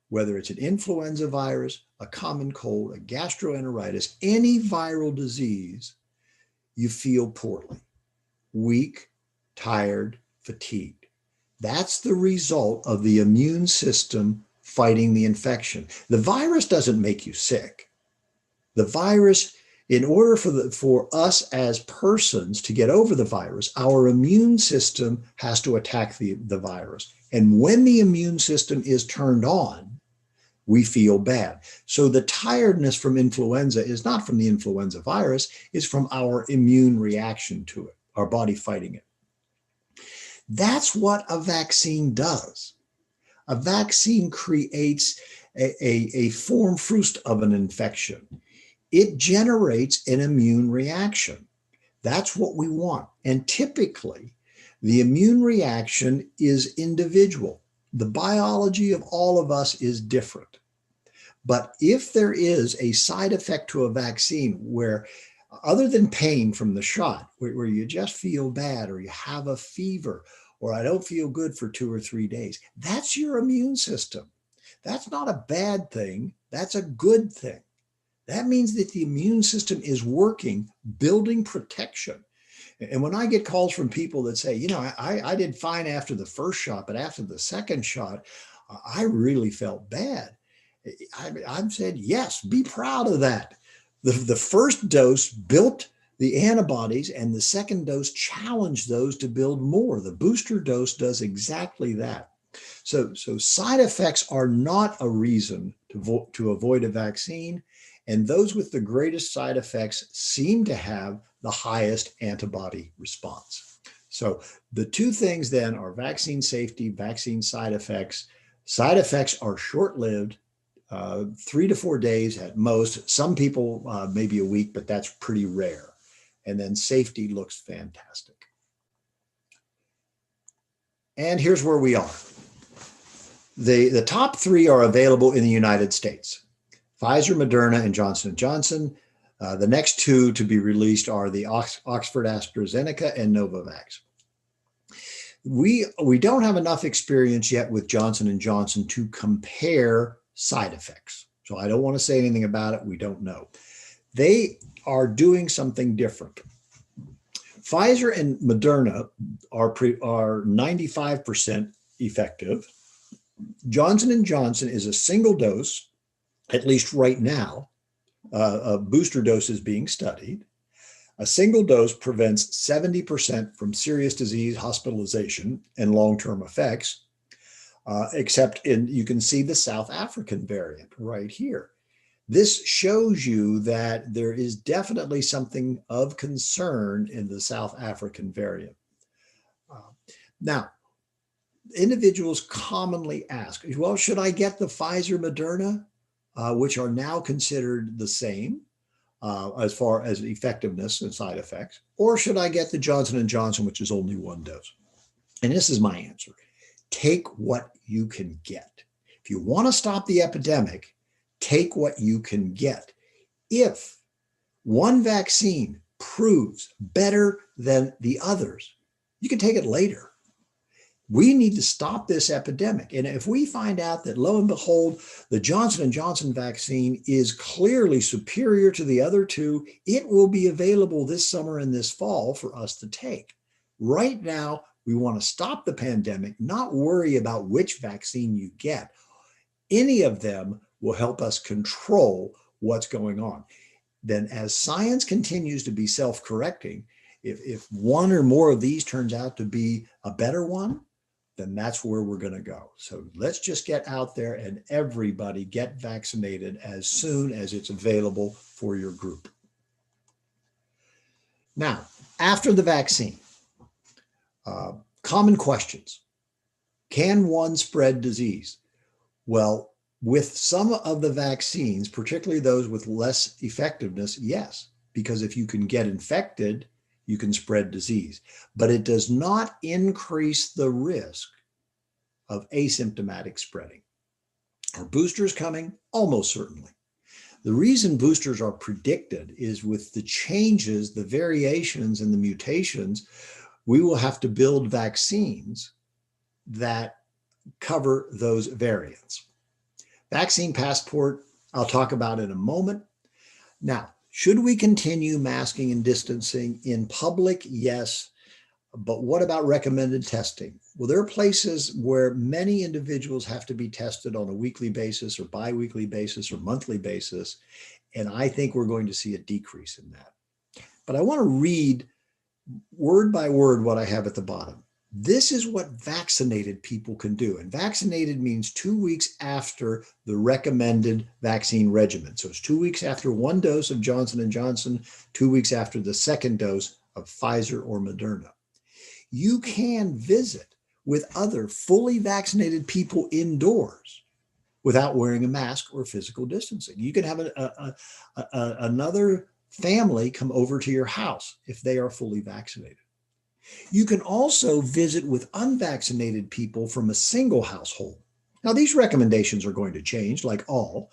D: whether it's an influenza virus, a common cold, a gastroenteritis, any viral disease, you feel poorly, weak, tired, fatigued. That's the result of the immune system fighting the infection. The virus doesn't make you sick. The virus, in order for us as persons to get over the virus, our immune system has to attack the virus. And when the immune system is turned on, we feel bad. So the tiredness from influenza is not from the influenza virus, it's from our immune reaction to it, our body fighting it. That's what a vaccine does. A vaccine creates a form fruste of an infection. It generates an immune reaction. That's what we want. And typically, the immune reaction is individual. The biology of all of us is different. But if there is a side effect to a vaccine where, other than pain from the shot, where you just feel bad or you have a fever or I don't feel good for 2 or 3 days, that's your immune system. That's not a bad thing. That's a good thing. That means that the immune system is working, building protection. And when I get calls from people that say, I did fine after the first shot, but after the second shot, I really felt bad. I've said, yes, be proud of that. The first dose built the antibodies, and the second dose challenged those to build more. The booster dose does exactly that. So side effects are not a reason to avoid a vaccine. And those with the greatest side effects seem to have the highest antibody response. So the two things then are vaccine safety, vaccine side effects. Side effects are short-lived, 3 to 4 days at most. Some people maybe a week, but that's pretty rare. And then safety looks fantastic. And here's where we are. The top 3 are available in the United States: Pfizer, Moderna, and Johnson & Johnson. The next 2 to be released are the Oxford AstraZeneca and Novavax. We don't have enough experience yet with Johnson & Johnson to compare side effects. So I don't want to say anything about it. We don't know. They are doing something different. Pfizer and Moderna are 95% effective. Johnson & Johnson is a single dose, at least right now. A booster dose is being studied. A single dose prevents 70% from serious disease, hospitalization, and long-term effects, except you can see the South African variant right here. This shows you that there is definitely something of concern in the South African variant. Now, individuals commonly ask, well, should I get the Pfizer, Moderna, which are now considered the same as far as effectiveness and side effects, or should I get the Johnson & Johnson, which is only one dose? And this is my answer. Take what you can get. If you want to stop the epidemic, take what you can get. If one vaccine proves better than the others, you can take it later. We need to stop this epidemic. And if we find out that, lo and behold, the Johnson & Johnson vaccine is clearly superior to the other two, it will be available this summer and this fall for us to take. Right now, we want to stop the pandemic, not worry about which vaccine you get. Any of them will help us control what's going on. Then as science continues to be self-correcting, if one or more of these turns out to be a better one, then that's where we're going to go. So let's just get out there and everybody get vaccinated as soon as it's available for your group. Now, after the vaccine, common questions. Can one spread disease? Well, with some of the vaccines, particularly those with less effectiveness, yes, because if you can get infected, you can spread disease, but it does not increase the risk of asymptomatic spreading. Are boosters coming? Almost certainly. The reason boosters are predicted is with the changes, the variations, and the mutations, we will have to build vaccines that cover those variants. Vaccine passport, I'll talk about in a moment. Now, should we continue masking and distancing in public? Yes. But what about recommended testing? Well, there are places where many individuals have to be tested on a weekly basis or bi-weekly basis or monthly basis. And I think we're going to see a decrease in that. But I want to read word by word what I have at the bottom. This is what vaccinated people can do. And vaccinated means 2 weeks after the recommended vaccine regimen. So it's 2 weeks after one dose of Johnson & Johnson, 2 weeks after the second dose of Pfizer or Moderna. You can visit with other fully vaccinated people indoors without wearing a mask or physical distancing. You can have another family come over to your house if they are fully vaccinated. You can also visit with unvaccinated people from a single household. Now, these recommendations are going to change, like all,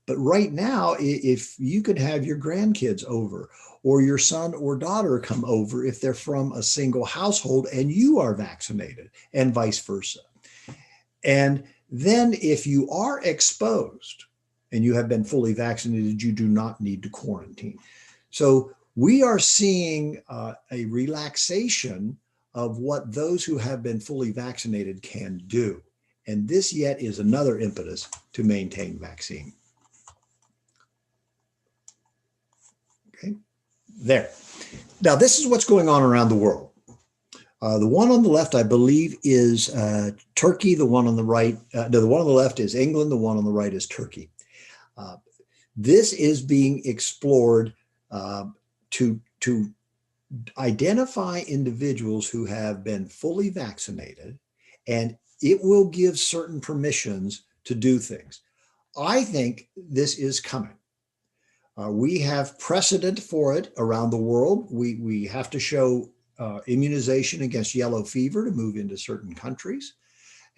D: but right now, if you could have your grandkids over or your son or daughter come over if they're from a single household and you are vaccinated, and vice versa. And then if you are exposed and you have been fully vaccinated, you do not need to quarantine. So we are seeing a relaxation of what those who have been fully vaccinated can do. And this yet is another impetus to maintain vaccine. Okay, there. Now, this is what's going on around the world. The one on the left, I believe, is Turkey. The one on the right, the one on the left is England. The one on the right is Turkey. This is being explored to identify individuals who have been fully vaccinated, and it will give certain permissions to do things. I think this is coming. We have precedent for it around the world. We have to show immunization against yellow fever to move into certain countries.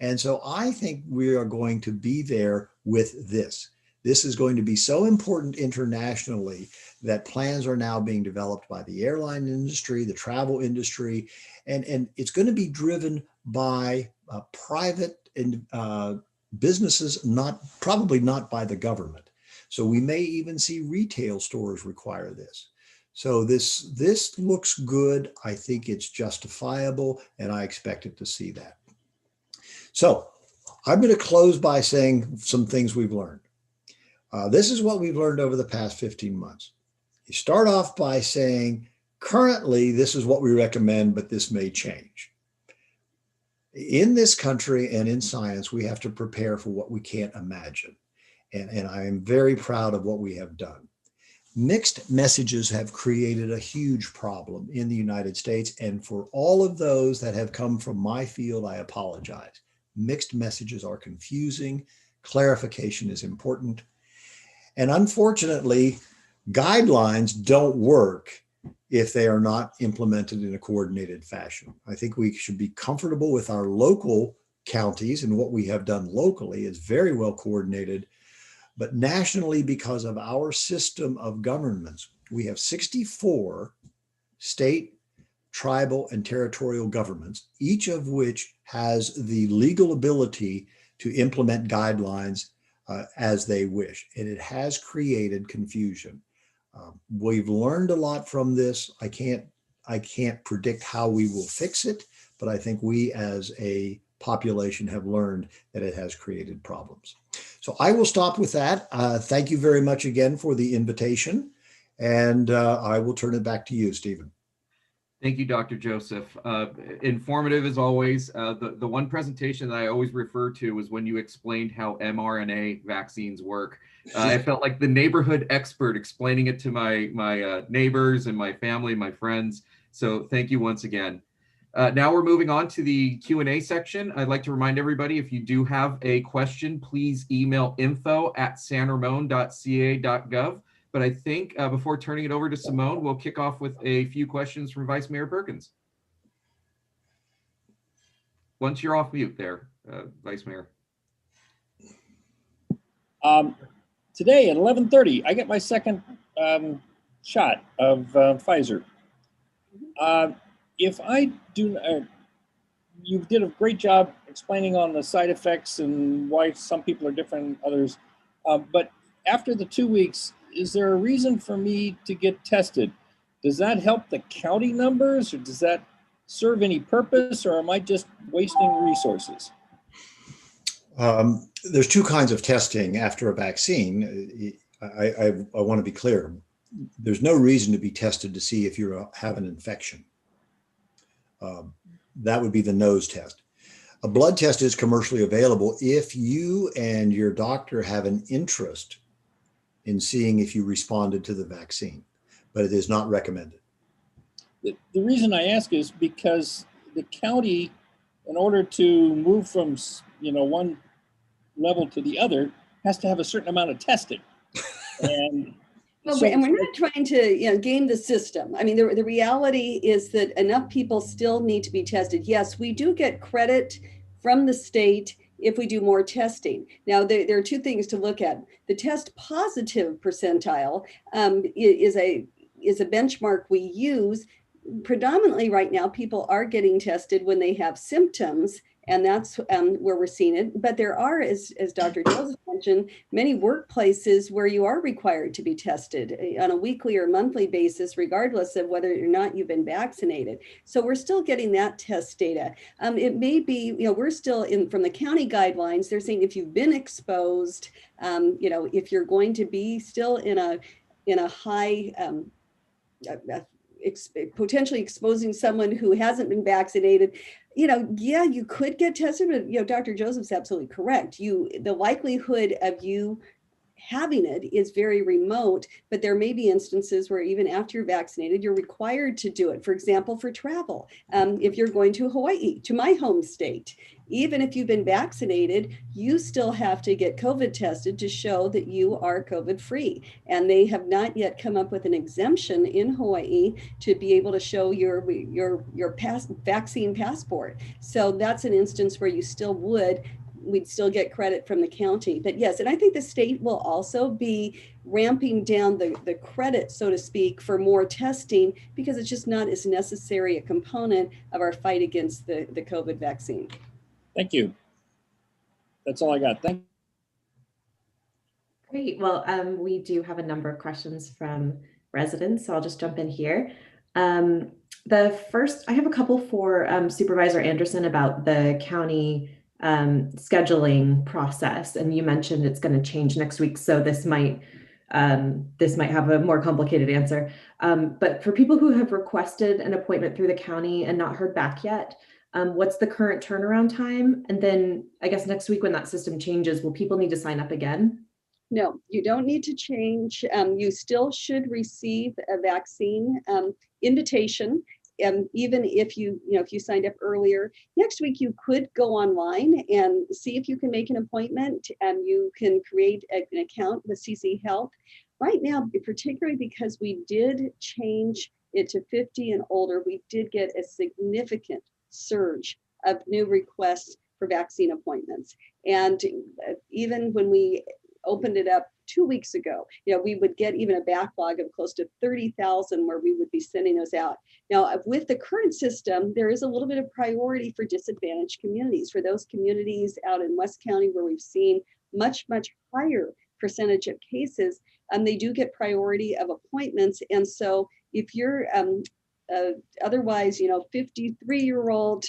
D: And so I think we are going to be there with this. This is going to be so important internationally that plans are now being developed by the airline industry, the travel industry, and it's going to be driven by private and businesses, probably not by the government. So we may even see retail stores require this. So this looks good. I think it's justifiable, and I expect it to see that. So I'm going to close by saying some things we've learned. This is what we've learned over the past 15 months. You start off by saying, currently, this is what we recommend, but this may change. In this country and in science, we have to prepare for what we can't imagine. And I am very proud of what we have done. Mixed messages have created a huge problem in the United States. And for all of those that have come from my field, I apologize. Mixed messages are confusing. Clarification is important. And unfortunately, guidelines don't work if they are not implemented in a coordinated fashion. I think we should be comfortable with our local counties, and what we have done locally is very well coordinated. But nationally, because of our system of governments, we have 64 state, tribal, and territorial governments, each of which has the legal ability to implement guidelines as they wish. And it has created confusion. We've learned a lot from this. I can't predict how we will fix it, but I think we as a population have learned that it has created problems. So I will stop with that. Thank you very much again for the invitation, and I will turn it back to you, Stephen.
A: Thank you, Dr. Joseph. Informative as always. The one presentation that I always refer to was when you explained how mRNA vaccines work. I felt like the neighborhood expert explaining it to my neighbors and my family, my friends. So thank you once again. Now we're moving on to the Q&A section. I'd like to remind everybody, if you do have a question, please email info@sanramon.ca.gov. But I think before turning it over to Simone, we'll kick off with a few questions from Vice Mayor Perkins. Once you're off mute there, Vice Mayor.
B: Today at 11:30, I get my second shot of Pfizer. If I do, you did a great job explaining on the side effects and why some people are different than others. But after the 2 weeks, is there a reason for me to get tested? Does that help the county numbers, or does that serve any purpose, or am I just wasting resources?
D: There's two kinds of testing after a vaccine. I want to be clear. There's no reason to be tested to see if you have an infection. That would be the nose test. A blood test is commercially available if you and your doctor have an interest in seeing if you responded to the vaccine, but it is not recommended.
B: The reason I ask is because the county, in order to move from one level to the other, has to have a certain amount of testing. And
C: well, and we're not trying to game the system. I mean, the reality is that enough people still need to be tested. Yes, we do get credit from the state if we do more testing. Now, there are two things to look at. The test positive percentile is a benchmark we use. Predominantly right now, people are getting tested when they have symptoms, and that's where we're seeing it. But there are, as Dr. Joseph mentioned, many workplaces where you are required to be tested on a weekly or monthly basis, regardless of whether or not you've been vaccinated. So we're still getting that test data. It may be, we're still from the county guidelines, they're saying if you've been exposed, if you're going to be still in a high, potentially exposing someone who hasn't been vaccinated, you could get tested, but Dr. Joseph's absolutely correct. The likelihood of you having it is very remote, but there may be instances where even after you're vaccinated, you're required to do it. For example, for travel, if you're going to Hawaii, to my home state, even if you've been vaccinated, you still have to get COVID tested to show that you are COVID free. And they have not yet come up with an exemption in Hawaii to be able to show your vaccine passport. So that's an instance where you still would we'd still get credit from the county. But yes, and I think the state will also be ramping down the credit, so to speak, for more testing, because it's just not as necessary a component of our fight against the COVID vaccine.
B: Thank you. That's all I got. Thank you.
E: Great. Well, we do have a number of questions from residents, so I'll just jump in here. The first, I have a couple for Supervisor Andersen about the county scheduling process, and you mentioned it's going to change next week, so this might have a more complicated answer. But for people who have requested an appointment through the county and not heard back yet, what's the current turnaround time? And then I guess next week when that system changes, will people need to sign up again?
C: No, you don't need to change. You still should receive a vaccine invitation. Even if if you signed up earlier, next week you could go online and see if you can make an appointment, and you can create an account with CC Health. Right now, particularly because we did change it to 50 and older, we did get a significant surge of new requests for vaccine appointments. And even when we opened it up 2 weeks ago, we would get even a backlog of close to 30,000 where we would be sending those out. Now, with the current system, there is a little bit of priority for disadvantaged communities, for those communities out in West County where we've seen much, much higher percentage of cases, they do get priority of appointments. And so if you're otherwise, 53-year-old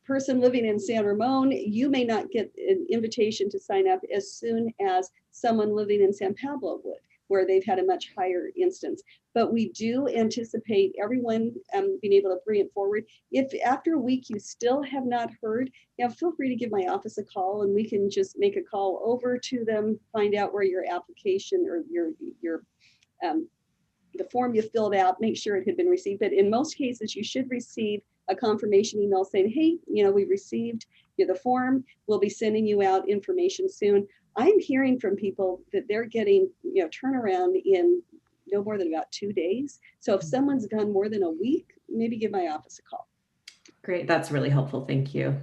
C: person living in San Ramon, you may not get an invitation to sign up as soon as someone living in San Pablo would, where they've had a much higher instance. But we do anticipate everyone being able to bring it forward. If after a week you still have not heard, feel free to give my office a call, and we can just make a call over to them, find out where your application or your the form you filled out, make sure it had been received. But in most cases, you should receive a confirmation email saying, hey, we received the form. We'll be sending you out information soon. I'm hearing from people that they're getting turnaround in no more than about 2 days. So if someone's gone more than a week, maybe give my office a call.
E: Great. That's really helpful. Thank you.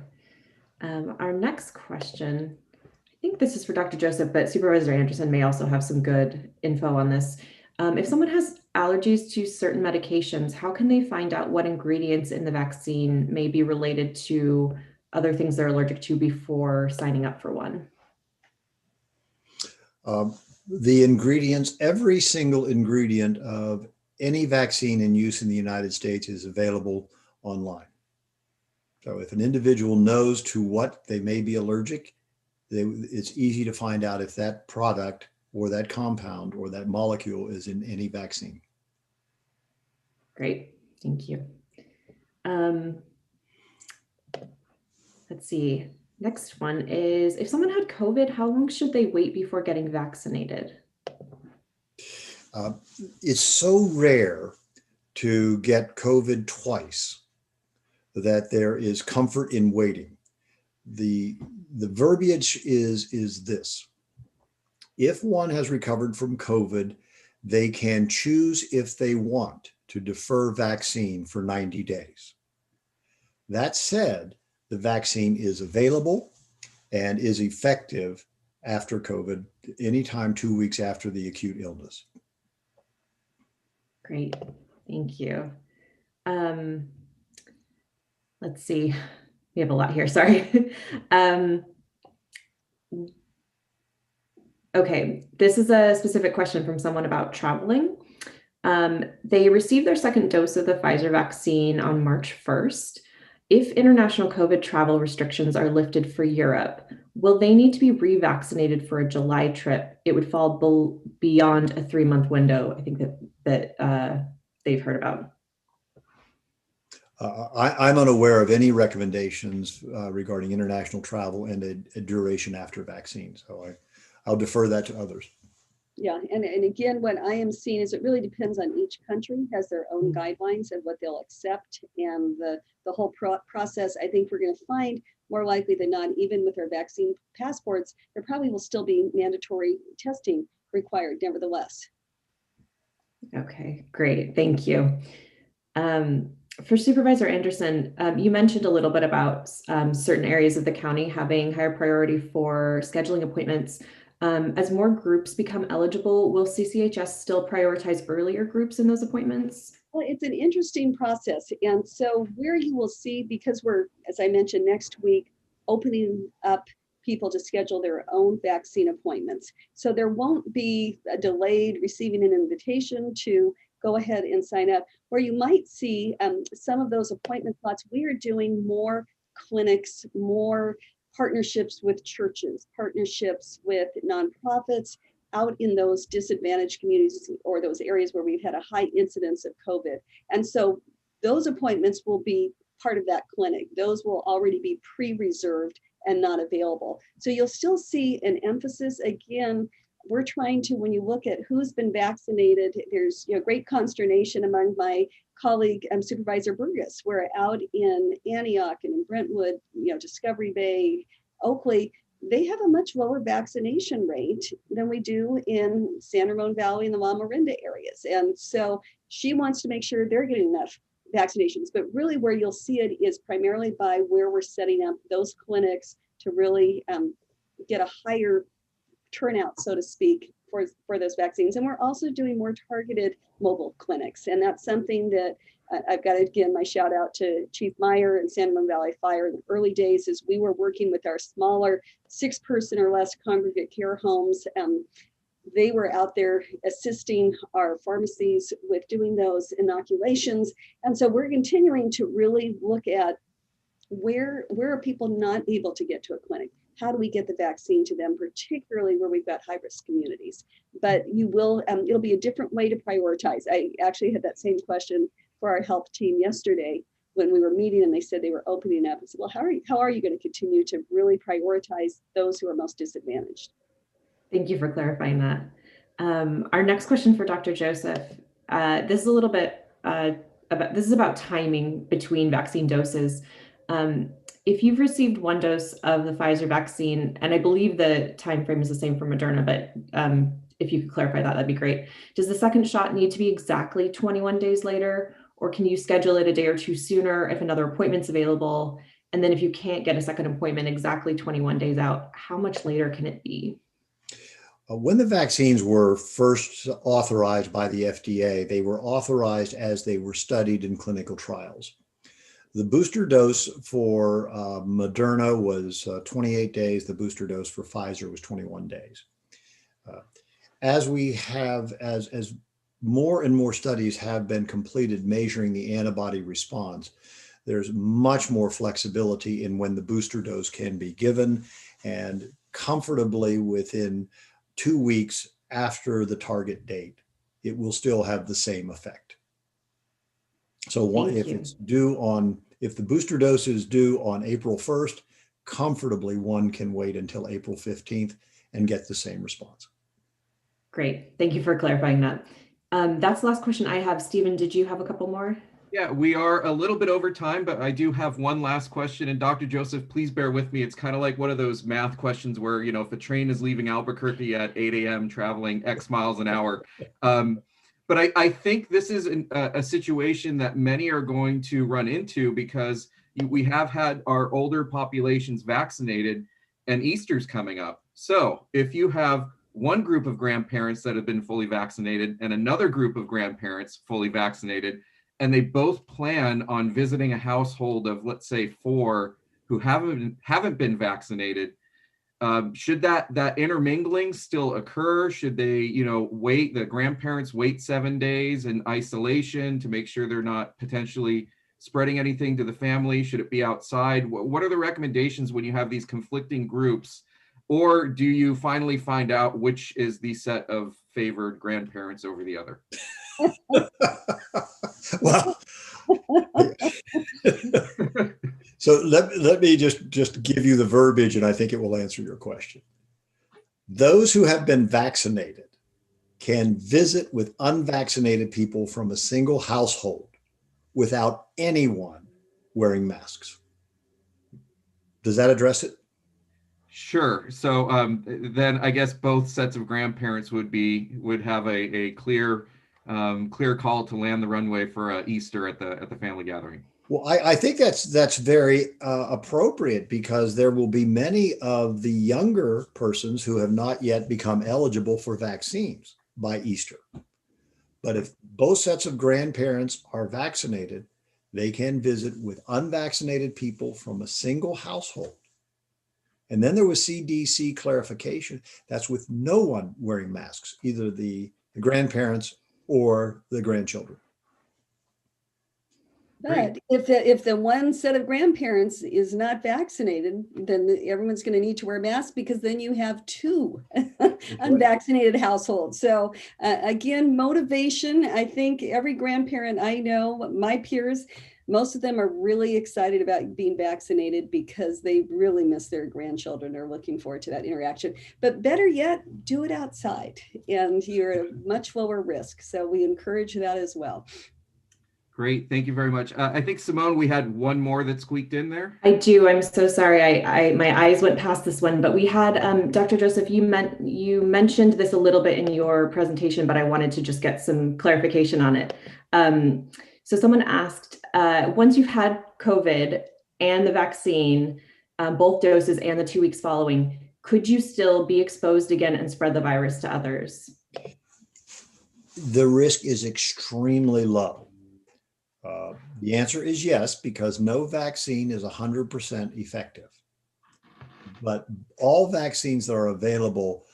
E: Our next question, I think this is for Dr. Joseph, but Supervisor Andersen may also have some good info on this. If someone has allergies to certain medications, how can they find out what ingredients in the vaccine may be related to other things they're allergic to before signing up for one?
D: The ingredients, every single ingredient of any vaccine in use in the United States is available online. So if an individual knows to what they may be allergic, it's easy to find out if that product or that compound or that molecule is in any vaccine.
E: Great, thank you. Let's see. Next one is, if someone had COVID, how long should they wait before getting vaccinated?
D: It's so rare to get COVID twice that there is comfort in waiting. The verbiage is this: if one has recovered from COVID, they can choose if they want to defer vaccine for 90 days. That said, the vaccine is available and is effective after COVID, anytime 2 weeks after the acute illness.
E: Great, thank you. Let's see, we have a lot here, sorry. Okay, this is a specific question from someone about traveling. They received their second dose of the Pfizer vaccine on March 1st. If international COVID travel restrictions are lifted for Europe, will they need to be revaccinated for a July trip? It would fall beyond a 3-month window, I think that they've heard about.
D: I'm unaware of any recommendations regarding international travel and a duration after vaccine. So I'll defer that to others.
C: Yeah, and again, what I am seeing is it really depends on each country, has their own guidelines of what they'll accept, and the whole process. I think we're going to find more likely than not, even with our vaccine passports, there probably will still be mandatory testing required nevertheless.
E: Okay, great, thank you. For Supervisor Andersen, you mentioned a little bit about certain areas of the county having higher priority for scheduling appointments. As more groups become eligible, will CCHS still prioritize earlier groups in those appointments?
C: Well, it's an interesting process. And so where you will see, because we're, as I mentioned, next week, opening up people to schedule their own vaccine appointments. So there won't be a delayed receiving an invitation to go ahead and sign up. Where you might see some of those appointment slots, we are doing more clinics, more partnerships with churches, partnerships with nonprofits, out in those disadvantaged communities or those areas where we've had a high incidence of COVID. And so those appointments will be part of that clinic. Those will already be pre-reserved and not available. So you'll still see an emphasis. Again, we're trying to, when you look at who's been vaccinated, there's great consternation among my colleague, Supervisor Burgess. We're out in Antioch and in Brentwood, Discovery Bay, Oakley. They have a much lower vaccination rate than we do in San Ramon Valley and the La Miranda areas. And so she wants to make sure they're getting enough vaccinations, but really where you'll see it is primarily by where we're setting up those clinics to really get a higher turnout, so to speak, for those vaccines. And we're also doing more targeted mobile clinics. And that's something that I've got to give my shout out to Chief Meyer and San Ramon Valley Fire. In the early days, as we were working with our smaller 6-person or less congregate care homes, they were out there assisting our pharmacies with doing those inoculations. And so we're continuing to really look at where are people not able to get to a clinic? How do we get the vaccine to them, particularly where we've got high-risk communities? But you will, it'll be a different way to prioritize. I actually had that same question for our health team yesterday when we were meeting, and they said they were opening up. I said, well, how are you going to continue to really prioritize those who are most disadvantaged?
E: Thank you for clarifying that. Our next question for Dr. Joseph, this is a little bit about timing between vaccine doses. If you've received one dose of the Pfizer vaccine, and I believe the time frame is the same for Moderna, but if you could clarify that, that'd be great. Does the second shot need to be exactly 21 days later, or can you schedule it a day or two sooner if another appointment's available? And then if you can't get a second appointment exactly 21 days out, how much later can it be?
D: When the vaccines were first authorized by the FDA, they were authorized as they were studied in clinical trials. The booster dose for Moderna was 28 days. The booster dose for Pfizer was 21 days. As more and more studies have been completed measuring the antibody response, there's much more flexibility in when the booster dose can be given, and comfortably within 2 weeks after the target date, it will still have the same effect. So if the booster dose is due on April 1st, comfortably one can wait until April 15th and get the same response.
E: Great. Thank you for clarifying that. That's the last question I have. Stephen, did you have a couple more?
A: Yeah, we are a little bit over time, but I do have one last question. And Dr. Joseph, please bear with me. It's kind of like one of those math questions where, if a train is leaving Albuquerque at 8 a.m. traveling X miles an hour. But I think this is a situation that many are going to run into because we have had our older populations vaccinated and Easter's coming up. So if you have one group of grandparents that have been fully vaccinated and another group of grandparents fully vaccinated, and they both plan on visiting a household of, let's say, 4 who haven't been vaccinated, should that intermingling still occur? Should they, wait, the grandparents wait 7 days in isolation to make sure they're not potentially spreading anything to the family? Should it be outside? What are the recommendations when you have these conflicting groups? Or do you finally find out which is the set of favored grandparents over the other?
D: Well, so let me just give you the verbiage, and I think it will answer your question. Those who have been vaccinated can visit with unvaccinated people from a single household without anyone wearing masks. Does that address it?
A: Sure. So then I guess both sets of grandparents would have a clear clear call to land the runway for Easter at the family gathering.
D: Well, I think that's very appropriate, because there will be many of the younger persons who have not yet become eligible for vaccines by Easter. But if both sets of grandparents are vaccinated, they can visit with unvaccinated people from a single household. And then there was CDC clarification. That's with no one wearing masks, either the grandparents or the grandchildren.
C: But if the one set of grandparents is not vaccinated, then everyone's going to need to wear masks, because then you have two unvaccinated households. So again, motivation. I think every grandparent I know, my peers, most of them are really excited about being vaccinated because they really miss their grandchildren. They're looking forward to that interaction. But better yet, do it outside, and you're at a much lower risk. So we encourage that as well.
A: Great, thank you very much. I think, Simone, we had one more that squeaked in there.
E: I do. I'm so sorry. I my eyes went past this one, but we had Dr. Joseph. You mentioned this a little bit in your presentation, but I wanted to just get some clarification on it. So someone asked, once you've had COVID and the vaccine, both doses and the 2 weeks following, could you still be exposed again and spread the virus to others?
D: The risk is extremely low. The answer is yes, because no vaccine is 100% effective. But all vaccines that are available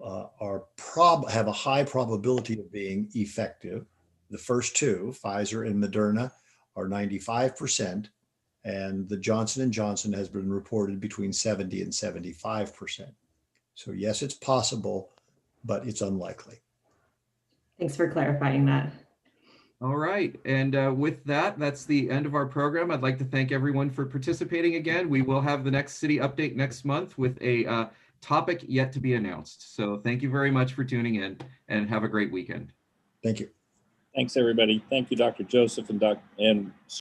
D: have a high probability of being effective. The first two, Pfizer and Moderna, are 95%, and the Johnson & Johnson has been reported between 70 and 75%. So yes, it's possible, but it's unlikely.
E: Thanks for clarifying that.
A: All right, and with that, that's the end of our program. I'd like to thank everyone for participating again. We will have the next city update next month with a topic yet to be announced. So thank you very much for tuning in, and have a great weekend.
D: Thank you.
B: Thanks, everybody. Thank you, Dr. Joseph and